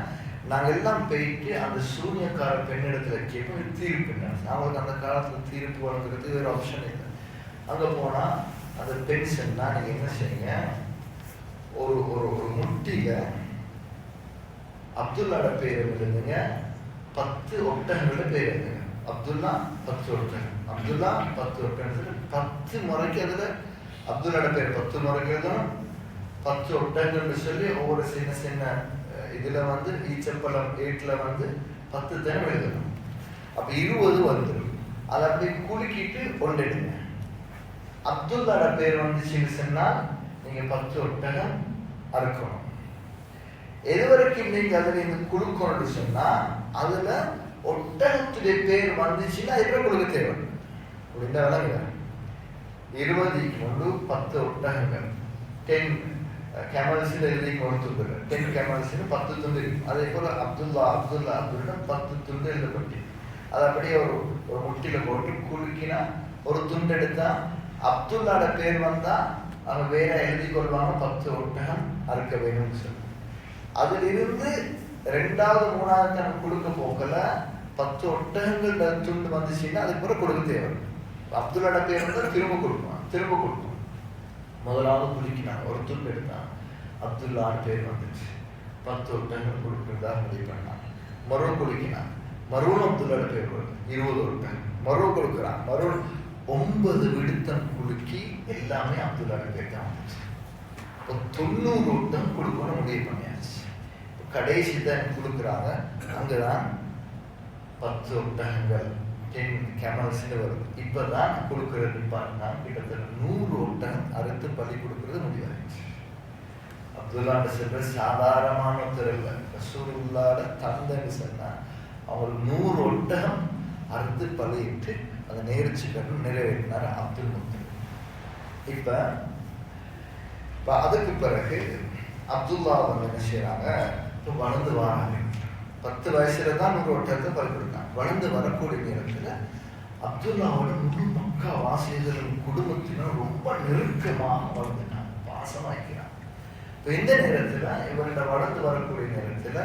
நாங்க எல்லாம் போயிட்டு அந்த சூனியக்கார பெண்ணிடத்துல கேட்போம் தீர்ப்பு. அவங்களுக்கு அந்த காலத்துல தீர்ப்பு வழங்குறது வேற ஆப்ஷன் இல்லை. அங்க போனா அந்த பெண் சொன்னா, நீங்க என்ன செய்யுங்க, ஒரு ஒரு ஒரு முட்டில அப்துல்லாட பேர் எழுதுங்க, 10 ஒட்டகங்களோட பேர் எழுதுங்க. அப்துல்லா 10 ஒட்டகம், அப்துல்லா 10 ஒட்டகங்கள் 10 முறைக்கு அதுல அப்துல்லாட பேர் 10 முறைக்கு எழுதணும். 10 ஒட்டகங்கள்னு சொல்லி ஒவ்வொரு சின்ன சின்ன இதுல வந்து ஈச்சப்பழம் ஏட்ல வந்து 10 தினம் எழுதணும். அப்ப 20 வந்துடும். அதை அப்படி குலுக்கிட்டு கொண்டுடுங்க. அப்துல்லாட பேர் வந்துச்சுன்னு சொன்னா நீங்க 10 ஒட்டகம் அறுக்கணும். எது வரைக்கும் நீங்க அதுல இருந்து குடுக்கணும்னு சொன்னா அதுல ஒட்டகத்துடைய பேர் வந்துச்சுன்னா அதுல கொடுக்க தேவை. இந்த விளங்குல 20 கொண்டு 10 ஒட்டகங்கள் 10 camels எழுதி கொண்டு 10 camels 10 துண்டு இருக்கும். அதே போல அப்துல்லா அப்துல்லா அப்துல்லா 10 துண்டு எழுதப்பட்டு அதை அப்படியே ஒரு முட்டில போட்டு குலுக்கினா ஒரு துண்டு எடுத்தா அப்துல்லாட பேர் வந்தா அவங்க வேற எழுதி கொள்வாங்க 10 ஒட்டகம் அறுக்க வேணும்னு சொல்லி. அதுல இருந்து 2வது 3வது நம்ம கொடுக்க போக்கல 10 ஒட்டகங்கள் துண்டு வந்துச்சுன்னா அதுக்கு பிறகு கொடுக்க தேவை. அப்துல்லாட பேர் வந்து திரும்ப கொடுக்கணும். முதலாவது குலுக்கினான் ஒரு துண்டு எடுத்தான் அப்துல்லாட பேர் வந்துச்சு 10 ஒட்டகங்கள் கொடுக்கிறதா முடிவு பண்ணான். மறு குலுக்கினான் மறுவும் அப்துல்லாட பேர் வரும் 20 ஒட்டகம் மறு கொடுக்குறான். மறு 9 விடுத்தம் குலுக்கி எல்லாமே அப்துல்லாட பேர் தான் வந்துச்சு. இப்போ 90 ஒட்டகம் கொடுக்கணும் முடிவு பண்ணியாச்சு. கடைசி தான் கொடுக்குறாங்க. அங்கதான் 10 ஒட்டகங்கள் 10 camels வருது. இப்பதான் கொடுக்கறது பார்த்தா கிட்டத்தட்ட 100 ஒட்டகம் அறுத்து பலி கொடுக்கறது முடிவாயிடுச்சு. அப்துல்லாட சொல்ற சாதாரணமான ஒருத்தர் ரசூலுல்லாஹ்வோட தந்தைன்னு சொன்னா அவங்களுக்கு 100 ஒட்டகம் அறுத்து பலியிட்டு அதை நேர்ச்சிக்கணும் நிறைவேற்றினார் அப்துல் முத்தலிப். இப்ப அதுக்கு பிறகு அப்துல்லா வந்து என்ன செய்யறாங்க, இப்போ வளர்ந்து வராங்க. 10 வயசுல தான் 100 ஒட்டகத்தை பலி கொடுத்தாங்க. வளர்ந்து வரக்கூடிய நேரத்துல அப்துல்லாவோட முழு மக்கா வாசிகளும் குடும்பத்தினர் ரொம்ப நெருக்கமாக வளர்ந்துட்டாங்க, பாசமாக்கிறாங்க. இப்போ இந்த நேரத்துல இவருடைய வளர்ந்து வரக்கூடிய நேரத்துல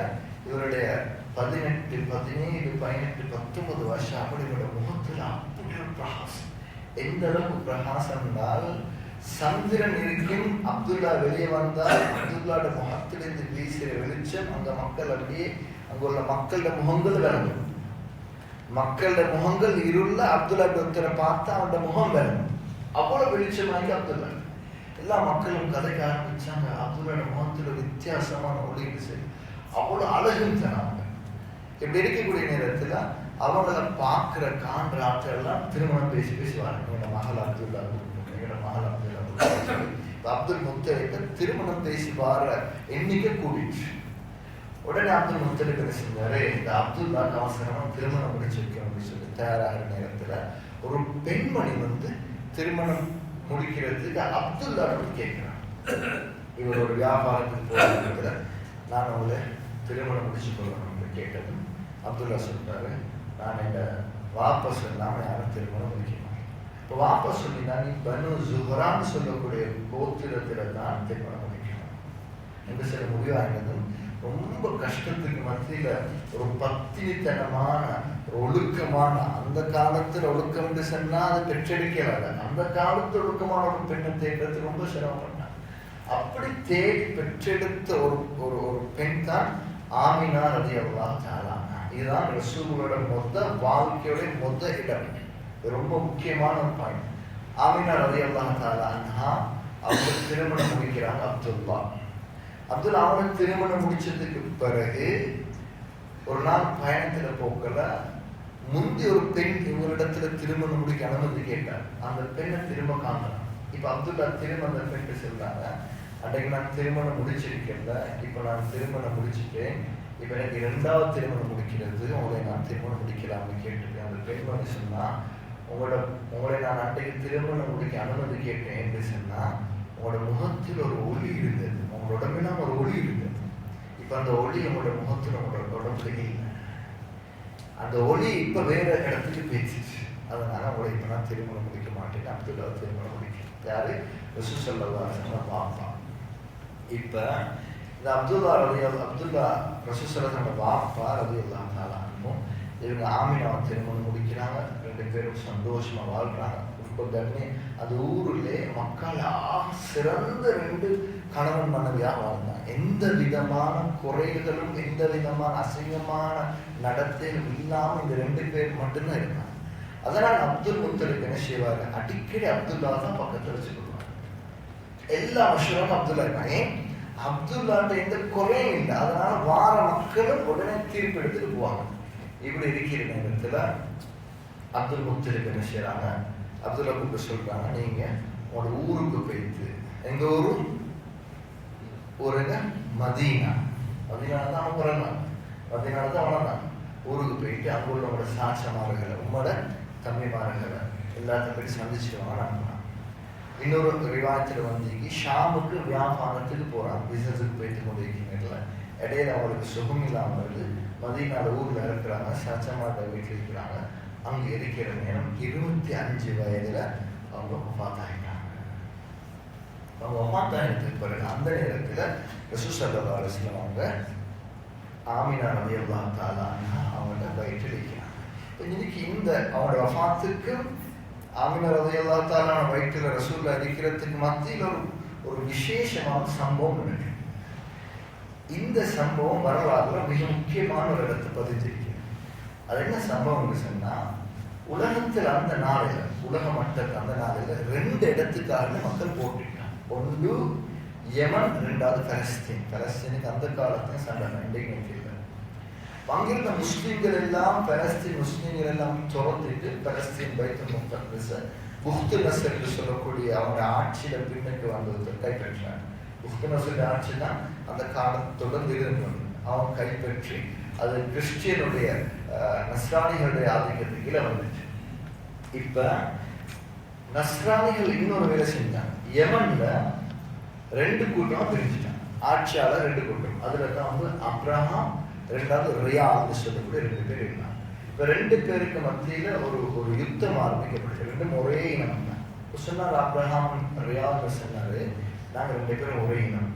இவருடைய 18, 17, 18, 19 வருஷம் அப்படியோட முகத்துல அப்படி ஒரு பிரகாசம். எந்த அளவுக்கு பிரகாசம் என்றால் சந்திரன் இருக்கும் அப்துல்லா வெளியே வந்தால் அப்துல்லாட முகத்திலிருந்து வீசுகிற வெளிச்சம் அந்த மக்கள் அப்படியே அங்குள்ள மக்களோட முகங்கள் விளங்கும். மக்களோட முகங்கள் இருள அப்துல்லா ஒருத்தரை பார்த்தா அவனோட முகம் விளங்கும். அவ்வளவு வெளிச்சமாக்கி அப்துல்லா எல்லா மக்களும் கதைக்க ஆரம்பிச்சாங்க. அப்துல்லாட முகத்துல வித்தியாசமான ஒளின்னு சரி அவ்வளவு அழகுன்னு தராங்க. இப்படி இருக்கக்கூடிய நேரத்துல அவங்கள பார்க்கிற காண்ற ஆட்கள் எல்லாம் திருமணம் பேசுவாங்க. எங்களோட மகள் அப்துல்லா, எங்களோட மகள் அப்துல்லா. அப்துல் முத்தலிபை திருமணம் பேசி வார எண்ணிக்கை கூடிச்சு. உடனே அப்துல் முத்தலிப் என்ன செஞ்சாரு, இந்த அப்துல்லா அவசரமா திருமணம் முடிச்சு வைக்கணும் அப்படின்னு சொல்லி தயாராகிற நேரத்துல ஒரு பெண்மணி வந்து திருமணம் முடிக்கிறதுக்கு அப்துல்லா கேட்கிறான். இவர் ஒரு வியாபாரத்துக்கு போற நேரத்துல நான் உங்களை திருமணம் முடிச்சு கொள்ளணும் கேட்டது. அப்துல்லா சொல்றாரு, நான் என் வாப்பா சொல்லாம யாரும் திருமணம் முடிக்கணும். இப்போ வாப்பா சொல்லினா நீ பனு ஜுஹரான்னு சொல்லக்கூடிய கோத்திரத்துல தான் திருமணம் முடிக்கணும் என்று சில முடிவாகினதும் ரொம்ப கஷ்டத்துக்கு மத்தியில ஒரு பத்தினித்தனமான ஒரு ஒழுக்கமான, அந்த காலத்துல ஒழுக்கம் என்று சொன்னா அது பெற்றெடுக்கல, அந்த காலத்து ஒழுக்கமான ஒரு பெண்ணை தேடுறது ரொம்ப சிரமப்பட்டான். அப்படி தேடி பெற்றெடுத்த ஒரு பெண் தான் ஆமினா ரலியல்லாஹு தஆலா. இதுதான் ரசூலுல்லாஹோட மொத்த வாழ்க்கையோட மொத்த இடம். இது ரொம்ப முக்கியமான ஒரு பாயிண்ட். ஆமினா ரலியல்லாஹு தஆலா அன்ஹா அவங்க திருமணம் முடிக்கிறாங்க அப்துல்லா. அப்துல்லா அவங்க திருமணம் முடிச்சதுக்கு பிறகு ஒரு நாள் பயணத்துல போக்கல முந்தி ஒரு பெண் இவங்களிடத்துல திருமணம் முடிக்க அனுமதி கேட்டார். அந்த பெண்ணை திரும்ப காணலாம். இப்ப அப்துல்லா திரும்ப அந்த பெண் சொல்றாங்க, அன்றைக்கு நான் திருமணம் முடிச்சிருக்கேன்ல, இப்ப நான் திருமணம் முடிச்சுட்டேன், இப்ப எனக்கு 2வது திருமணம் முடிக்கிறது, உங்களை நான் திருமணம் முடிக்கலாம்னு கேட்டுட்டேன். அந்த பெண்மணி சொன்னா, உங்களை நான் அன்றைக்கு திருமணம் முடிக்க அனுமதி கேட்டேன் என்று சொன்னா உங்களோட முகத்தில் ஒரு ஒளி இருந்தது, உங்களோட உடம்பெல்லாம் ஒரு ஒளி இருந்தது. இப்ப அந்த ஒளி உங்களோட முகத்தில் உங்களோட உடம்புல இல்லை. அந்த ஒளி இப்ப வேற இடத்துக்கு பேசிச்சு. அதனால உங்களை இப்ப நான் திருமணம் முடிக்க மாட்டேன். அப்துல்லா திருமணம் முடிக்கிறேன். யாரு? ரசூல் ஸல்லல்லாஹு அலைஹி வஸல்லம் வாப்பா. இப்ப இந்த அப்துல்லா ரசூல் ஸல்லல்லாஹு வாப்பா ரலியல்லாஹு தஆலா அன்ஹு இவங்க ஆமினாவை திருமணம் முடிக்கிறாங்க. 2 பேரும் சந்தோஷமா வாழ்றாங்க. அது ஊருலே மக்கள் சிறந்த 2 கணவன் மனைவியாக வாழ்ந்தாங்க. எந்த விதமான குறைகளும் எந்த விதமான அசிங்கமான நடத்தையும் இல்லாம இந்த 2 பேர் மட்டும்தான் இருந்தாங்க. அதனால் அப்துல் முத்தலிப் என்ன செய்வாரு, அடிக்கடி அப்துல்லா தான் பக்கத்துல வச்சுக்கொள்வாங்க. எல்லா மஷூரும் அப்துல்லா இருக்காங்க. ஏன் அப்துல்லாட்ட எந்த குறையும் இல்லை. அதனால வார மக்களும் உடனே தீர்ப்பு எடுத்துட்டு போவாங்க. இப்படி இருக்கிற நேரத்துல அப்துல் முத்தலிப் என்ன செய்யறாங்க, அப்துல்லா கூப்பிட்டு சொல்றாங்க, நீங்க உங்களோட ஊருக்கு போயிட்டு, எங்க ஊரு ஊருங்க மதீனா, மதீனால தான் அவங்க பிறந்தாங்க, மதீனால தான் வளர்ந்தாங்க. ஊருக்கு போயிட்டு அங்க உள்ளவங்களோட சாட்சமார்களை, உங்களோட தம்பிமார்களை எல்லாத்தையும் போய் சந்திச்சுடுவாங்க அனுப்புனாங்க. இன்னொரு ரிவாயத்தில் வந்து ஷாமுக்கு வியாபாரத்துக்கு போறாங்க, பிசினஸுக்கு போயிட்டு கொண்டு இருக்கிற இடையில அவங்களுக்கு சுகம் இல்லாமல் வருது. மதீனால ஊர்ல இருக்கிறாங்க, சாட்சமார்ட வீட்டில் இருக்கிறாங்க. அங்க இருக்கிற நேரம் 25 வயதுல அவங்க வஃபாத்தாயிட்டாங்க. அவங்க வஃபாத்தாயினத்துக்கு பிறகு அந்த நேரத்துல ரசூல் ஸல்லல்லாஹு அலைஹி வஸல்லம் அவங்க ஆமினா ரலியல்லாஹு தஆலா அன்ஹா அவங்கள வயிற்றில் இருக்கிறாங்க. இன்னைக்கு இந்த அவங்களோட வஃபாத்துக்கு ஆமினா ரலியல்லாஹு தஆலா வயிற்றில் ரசூலுல்லாஹ் இருக்கிறதுக்கு மத்தியில் ஒரு விசேஷமான சம்பவம் இருக்கு. இந்த சம்பவம் வரலாறுல மிக முக்கியமான ஒரு இடத்தை பதிஞ்சிருக்கு. அது என்ன சம்பவம்னு சொன்னா, உலகத்தில் அந்த நாளில், உலக மட்டத்தில் அந்த நாளில் 2 இடத்துக்காக மக்கள் போட்டிருக்காங்க. ஒன்று யமன், 2வது பலஸ்தீன். பலஸ்தீனுக்கு அந்த காலத்துல சண்டை இன்றைக்கு இல்லை. அங்கிருந்த முஸ்லீம்கள் எல்லாம், பலஸ்தீன் முஸ்லீம்கள் எல்லாம் துரத்திட்டு பலஸ்தீன் பைத்துல் முக்தஸ் புக்து நஸ்ர் என்று சொல்லக்கூடிய அவங்க ஆட்சியில பின்னுக்கு வந்தது கைப்பற்றாங்க. புக்து நஸ்ருடைய ஆட்சினா அந்த காலத்துடன் இருந்து அவன் கைப்பற்றி அது கிறிஸ்டியனுடைய நஸ்ரானிகளுடைய ஆதிக்கத்துக்கு கீழே வந்துச்சு. இப்ப நஸ்ரானிகள் இன்னொரு வேலை செஞ்சாங்க. யமன்ல 2 கூட்டமா பிரிஞ்சுட்டாங்க. ஆட்சியாளர் 2 கூட்டம். அதுல தான் வந்து அப்ரஹாம், 2வது ரியாத் சொல்லக்கூடிய 2 பேர் இருந்தாங்க. இப்ப 2 பேருக்கு மத்தியில ஒரு யுத்தம் ஆரம்பிக்கப்பட்டது. 2 ஒரே இனம் தான். சொன்னார் அப்ரஹாம், ரியாத் சொன்னாரு, நாங்க 2 பேரும் ஒரே இனம்,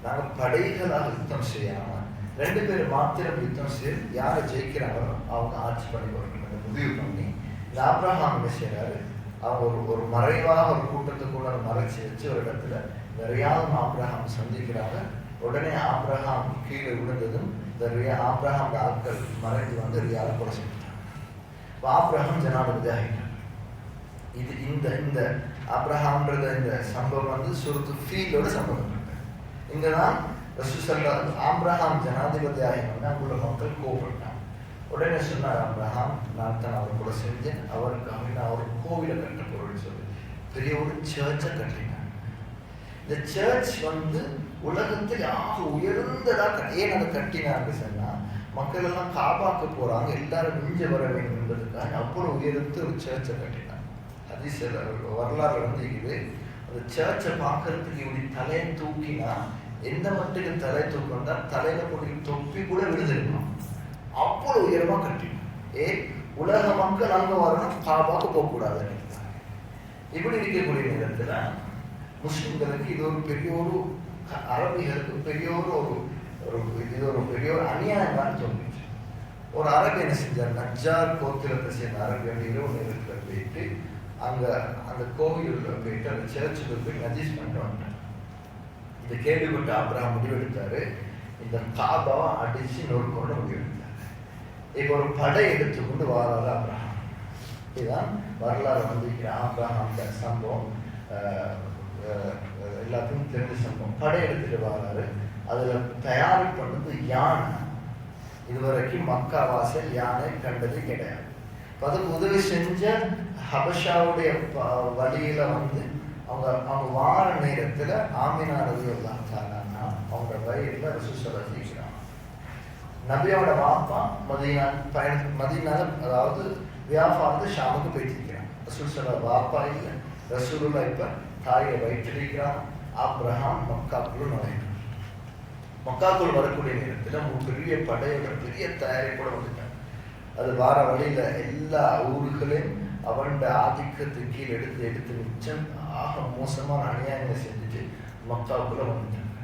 நாங்க படைகளாக யுத்தம் செய்யாம 2 பேர் மாத்திரம் யுத்தம் செய்து யாரை ஜெயிக்கிறாங்களோ அவங்க ஆட்சி பண்ணி கொடுக்கணும் முடிவு பண்ணி இந்த ஆப்ரஹாம் என்ன செய்யறாரு, அவங்க ஒரு மறைவாக ஒரு கூட்டத்தை கூட மறைச்சி வச்சு ஒரு இடத்துல ரியாதும் ஆப்ரஹாம் சந்திக்கிறாங்க. உடனே ஆப்ரஹாம் கீழே விழுந்ததும் இந்த ஆப்ரஹாம் ஆட்கள் மறைந்து வந்து ரியாதை கொலை செஞ்சுட்டாங்க. ஆப்ரஹாம் ஜனாதிபதி ஆகிட்டாங்க. இது இந்த ஆப்ரஹாம்ன்றத இந்த சம்பவம் வந்து சூரத்து ஃபீலோட சம்பவம் இருக்கு. இங்கதான் ரசூல் ஸல்லல்லாஹு ஆப்ரஹாம் ஜனாதிபதி ஆகினோன்னு அங்குள்ள மக்கள் கோபப்பட்டாங்க. உடனே சொன்னார் ஆப்ரஹாம், நான் தான் அவர் கூட செஞ்சேன், அவருக்காக நான் ஒரு கோவிலை கட்ட போறேன்னு சொல்லி பெரிய ஒரு சர்ச்சை கட்டினாங்க. இந்த சர்ச் வந்து உலகத்தில் ஆக உயர்ந்ததா ஏன் அதை கட்டினாங்க சொன்னா, மக்கள் எல்லாம் காபாக்கு போறாங்க, எல்லாரும் மிஞ்ச வர வேண்டும் என்பதற்காக அவ்வளவு உயர்ந்து ஒரு சர்ச்சை கட்டினாங்க. ஹதீஸ் வரலாறு வந்து இது. அந்த சர்ச்சை பார்க்கறதுக்கு இப்படி தலையை தூக்கினா எந்த மட்டுக்கு தலை தூக்கம்னா தலையில போட்டு தொப்பி கூட விழுந்திருக்கணும், அவ்வளவு உயரமா கட்டிடும். உலக மக்கள் அங்க வரணும், காபாக்கு போகக்கூடாது. இப்படி இருக்கக்கூடிய நேரத்துல முஸ்லிம்களுக்கு இது ஒரு பெரிய ஒரு, அரபிகளுக்கு பெரிய ஒரு பெரிய ஒரு அநியாயமான தோன்றுச்சு. ஒரு அரபி என்ன செஞ்சார், நஜ்ஜார் கோத்திரத்தை சேர்ந்த அரபியோட இரவு நேரத்தில் போயிட்டு அங்க அந்த கோவிலுள்ள போயிட்டு அந்த சர்ச்சுக்கு போய் நஜீஸ் பண்ணிட்டு வந்தார். இந்த கேள்விப்பட்ட ஆப்ரஹாம் முடிவெடுத்தாரு, இந்த காபாவை அடிச்சு நொறுக்கொண்டு முடிவெடுத்தாரு. இப்போ ஒரு படை எடுத்துக்கொண்டு வாராரு ஆப்ரஹாம். இதுதான் வரலாறு வந்திருக்கிற ஆப்ரஹாம் சம்பவம், எல்லாத்துக்கும் தெரிஞ்ச சம்பவம். படை எடுத்துட்டு வராரு. அதுல தயார் பண்ணது யானை. இதுவரைக்கும் மக்கா வாசல் யானை கண்டது கிடையாது. அதுக்கு உதவி செஞ்ச ஹபஷாவுடைய வழியில வந்து அவங்க வார நேரத்துல ஆமினா ரலியல்லாஹு தஆலா அவங்க வயிறுல ரசூல் ஸல்லல்லாஹு அலைஹி வஸல்லம் நபியோட வாப்பா மதீனால அதாவது வியாபாரத்தை ஷாமுக்கு போயிட்டிருக்கிறான். ரசூல் ஸல்லல்லாஹு வாப்பா இல்லை, ரசூலுல்லாஹ் இப்ப தாயை வயிற்றிருக்கிறான். ஆப்ரஹாம் மக்காக்குள் நுழைகிறான். மக்காக்குள் வரக்கூடிய நேரத்துல பெரிய படையோட பெரிய தயாரிப்போட வந்துட்டாங்க. அது வார வழியில எல்லா ஊர்களையும் அவன் ஆதிக்கத்துக்கு கீழ் எடுத்து மிச்சம் ஆக மோசமான அநியாயங்களை செஞ்சுட்டு மக்காக்குள்ள வந்துட்டாங்க.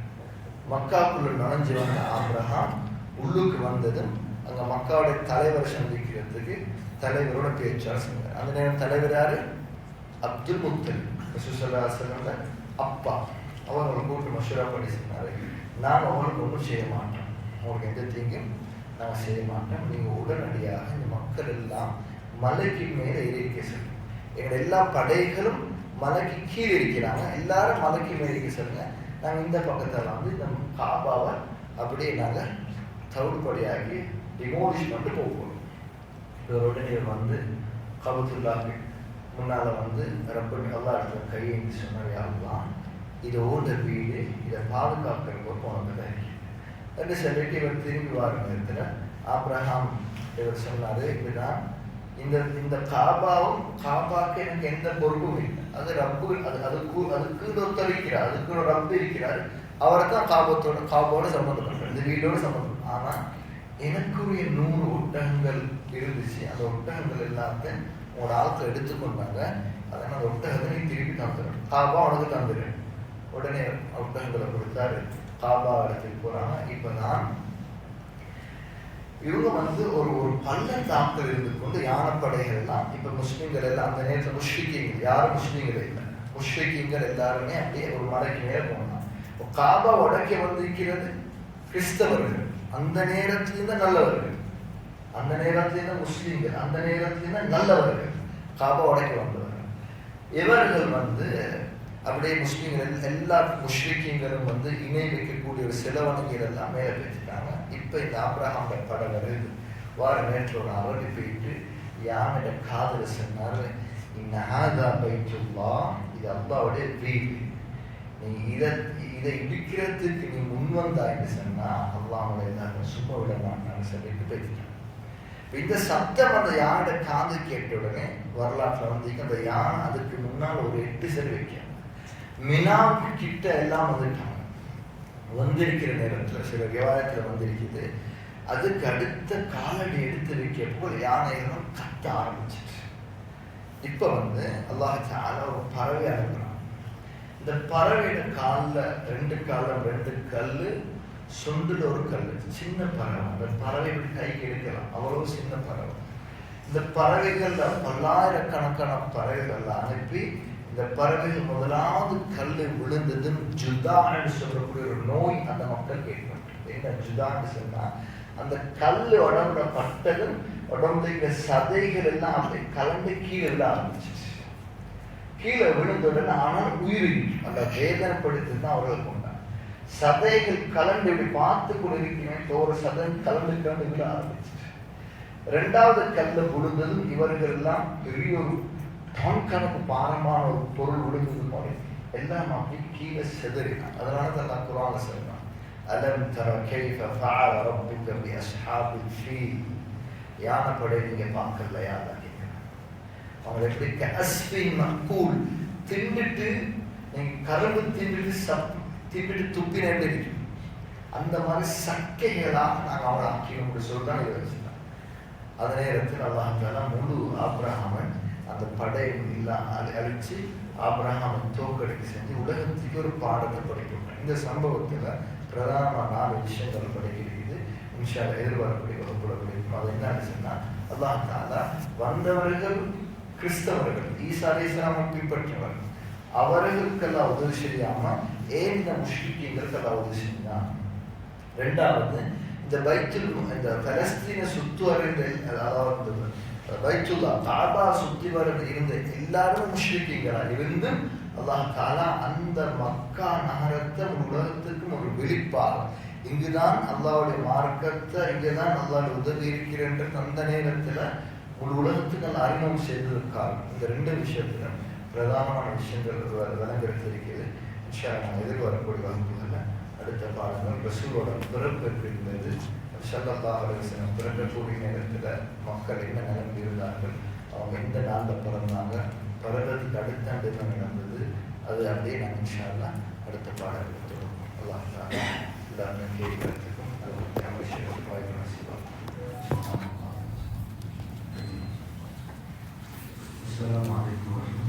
மக்காக்குள்ள நுழைஞ்சு வந்த ஆப்ரஹாம் உள்ளுக்கு வந்ததும் அங்க மக்காவுடைய தலைவரை சந்திக்கிறதுக்கு தலைவரோட பேச்சாளர் சொன்னார். அந்த நேரம் தலைவர் யாரு? அப்துல் முத்தலிப், ரசூல் ஸல்லல்லாஹு அலைஹி வஸல்லம் அப்பா. அவங்களை கூட்டு மஷூரா பண்ணி சொன்னாரு, நாங்கள் அவங்களுக்கு ஒன்றும் செய்ய மாட்டோம், அவங்களுக்கு எந்த தீங்கும் நாங்கள் செய்ய மாட்டோம். நீங்கள் உடனடியாக இந்த மக்கள் எல்லாம் மலைக்கு மேலே ஏறி இருக்க சொல்லுங்க. எங்களோட எல்லா படைகளும் மலைக்கு கீழே இருக்கிறாங்க, எல்லாரும் மலைக்கு மேலே இருக்க சொல்லுங்க. நாங்கள் இந்த பக்கத்தில் வந்து இந்த காபாவை அப்படியே நாங்கள் தவிடுபடியாகி டிமோலிஷ் பண்ணிட்டு போகணும். உடனே வந்து கபத்துல்லாக்கு முன்னால் வந்து ரப்ப அல்லா இடத்துல கையேந்தி சொன்னாலும் இது ஓட வீடு, இதை பாதுகாக்கிறப்போ போனதில்லை என்று சொல்லிட்டு இவர் திரும்பி வர நேரத்தில் ஆபிரகாம் இவர் சொன்னார், இப்படிதான் இந்த காபாவுக்கு எனக்கு எந்த பொறுப்பும் இல்லை, அது ரப்பு, அதுக்கு ஒத்தரிக்கிறார், அதுக்கு ஒரு ரப்பு இருக்கிறார், அவரை தான் காபாவோட சம்மந்தப்பட்டார், இந்த வீடோடு சம்மந்தப்பட்டார். ஆனால் எனக்குரிய 100 ஒட்டகங்கள் இருந்துச்சு, அந்த ஒட்டகங்கள் எல்லாத்தையும் உங்களோட ஆட்கள் எடுத்துக்கொண்டாங்க, அதனால் அந்த ஒட்டகத்தை நீ திருப்பி தந்துடும், காபா உனக்கு தந்துடு. உடனே ஒட்டகங்களை கொடுத்தாரு, காபா இடத்துக்கு போறாங்க. இப்பதான் இவங்க வந்து ஒரு பள்ளத்தாக்கில் இருந்து கொண்டு யானைப்படைகள் எல்லாம், இப்ப முஸ்லிம்கள் எல்லாம் அந்த நேரத்தில் முஷ்ரிக்கீங்கள், யாரும் முஸ்லிம்கள் இல்லை, முஷ்ரிக்கீங்கள் எல்லாருமே அப்படியே ஒரு மலைக்கு மேல போனாங்க. காபா உடைக்க வந்திருக்கிறது கிறிஸ்தவர்கள், அந்த நேரத்திலிருந்து நல்லவர்கள், அந்த நேரத்திலிருந்து முஸ்லிம்கள், அந்த நேரத்திலிருந்து நல்லவர்கள், காபா உடைக்க வந்தவர்கள். இவர்கள் வந்து அப்படியே முஸ்லிம்கள் எல்லா முஷ்ரிக்கீங்களும் வந்து இணை வைக்கக்கூடிய ஒரு சிலவணிகள் எல்லாம் மேலே பேசிட்டாங்க. இப்போ இந்த ஆபிரகாம் படம் வருது, வார நேற்று ஒரு அவர்கிட்ட போயிட்டு யானையோட காதல சொன்னார், இன்னஹாதா பைத்துல்லா, இது அல்லாவுடைய வீடு, நீ இதை இடிக்கிறதுக்கு நீ முன்வந்தாய்ன்னு சொன்னா அல்லாஹ்வுடைய எல்லாரும் சும்மா விட மாட்டான்னு சொல்லிட்டு பேசிட்டாங்க. இந்த சத்தம் அந்த யானோட காது கேட்ட உடனே வரலாற்றுல வந்து அந்த யானை அதுக்கு முன்னால் ஒரு 8 சரி வைக்க மினாவுக்கு கிட்ட எல்லாம் வந்துட்டாங்க. வந்திருக்கிற நேரத்தில் சில விவாதத்தில் வந்திருக்குது, அதுக்கு அடுத்த காலடி எடுத்து வைக்க போல் யானைகளும் கத்த ஆரம்பிச்சிட்டு. இப்போ வந்து அல்லாஹ் தஆலா ஒரு பறவை அனுப்புறான். இந்த பறவையோட காலில் 2 காலம் 2 கல், சொண்டுல ஒரு கல், சின்ன பறவை. அந்த பறவை இப்படி கைக்கு எடுக்கலாம், அவ்வளவு சின்ன பறவை. இந்த பறவைகள்ல பல்லாயிரக்கணக்கான பறவைகள் அனுப்பி இந்த பறவைகள் முதலாவது கல் விழுந்ததும் ஜுதான்னு சொல்லக்கூடிய ஒரு நோய் அந்த மக்கள் கேட்கப்பட்டது. என்ன ஜுதான்னு சொன்னா, அந்த கல் உடம்புல பட்டதும் உடம்புல இந்த சதைகள் எல்லாம் அப்படி கலந்து கீழே விழ ஆரம்பிச்சிச்சு. கீழே விழுந்துடன் ஆனால் உயிர் அந்த வேதனைப்படுத்தி தான் அவர்கள் கொண்டாங்க. சதைகள் கலந்து இப்படி பார்த்து கொண்டிருக்கிறேன், ஒரு சதை கலந்து கலந்து விழ ஆரம்பிச்சிச்சு. 2வது கல்ல விழுந்ததும் இவர்கள் எல்லாம் பெரிய ஒரு கணக்கு பாரமான ஒரு பொருள் விழுந்தது போல எல்லாம் அப்படி கீழே செதறினான். அதனால தான் நான் குர்ஆன்ல சொல்றேன், அலம் தர கைஃப ஃபஅல ரப்புக பி அஸ்ஹாபில் ஃபீல், யானைப்படை நீங்க பார்க்கலையா? அவங்க எப்படி கஸ்பின் மக்கூல், தின்னுட்டு நீங்க கரும்பு தின்னுட்டு துப்பினே இருக்கு, அந்த மாதிரி சக்கைகளாக நாங்கள் அவங்களை ஆக்கியோம் சொல்றான். இதை வச்சுதான் அந்த நேரத்தில் அல்லாஹ் தஆலா முழு ஆபிரகாமன் அந்த படையை அழிச்சு ஆபிரகாமை தோக்கடிக்க செஞ்சு உலகத்துக்கு ஒரு பாடத்தை படிக்கணும். இந்த சம்பவத்தில் பிரதானமான 4 விஷயங்கள் படிக்கிறது. இன்ஷா அல்லாஹ் எதிர்பார்க்கக்கூடிய வகுப்புல படிக்கணும். அது என்னன்னு சொன்னால், அல்லாஹ் தஆலா வந்தவர்கள் கிறிஸ்தவர்கள், ஈசா அலைஹிஸ்ஸலாமை பின்பற்றினவர்கள், அவர்களுக்கெல்லாம் உதவி செய்யாம ஏன் இந்த முஷ்ரிக்கீங்களுக்கெல்லாம் உதவி செஞ்சான். 2வது இந்த இந்த பலஸ்தீன சுற்றுவர்கள், அதாவது பைத்துல்லா காபா சுற்றி வர இருந்த எல்லாரும் முஷ்ரிக்கீங்களா இருந்து அல்லாஹ் தஆலா அந்த மக்கா நகரத்தை உலகத்துக்கும் ஒரு வெளிப்பாடு, இங்குதான் அல்லாஹ்வுடைய மார்க்கத்தை, இங்குதான் அல்லாஹ்வுடைய உதவி இருக்கிறன்ற அந்த நேரத்தில் ஒரு உலகத்துக்கு நல்ல அறிமுகம் செய்திருக்கார். இந்த 2 விஷயத்துல பிரதானமான விஷயங்கள் விளங்கெடுத்து இருக்கிறது. இன்ஷா அல்லாஹ் எதிர்வரக்கூடிய வகுப்புகளில் அடுத்த பாடங்கள் ரசூலோட பிறப்பு இருந்தது, ஸல்லல்லாஹு அலைஹி வஸல்லம் பிறக்கக்கூடிய நேரத்தில் மக்கள் என்ன நிலைமை இருந்தார்கள், அவங்க எந்த நாளில் பிறந்தாங்க, பிறந்ததுக்கு அடுத்த ஆண்டு என்ன நடந்தது, அது அப்படியே நாங்கள் இன்ஷா அல்லாஹ் அடுத்த பாடங்கள் தொடரும். அல்லாஹ் தஆலா எல்லாருமே கேட்கறதுக்கும் அது விஷயம் வாய்ப்பு செய்வாங்க. அஸ்ஸலாமு அலைக்கும்.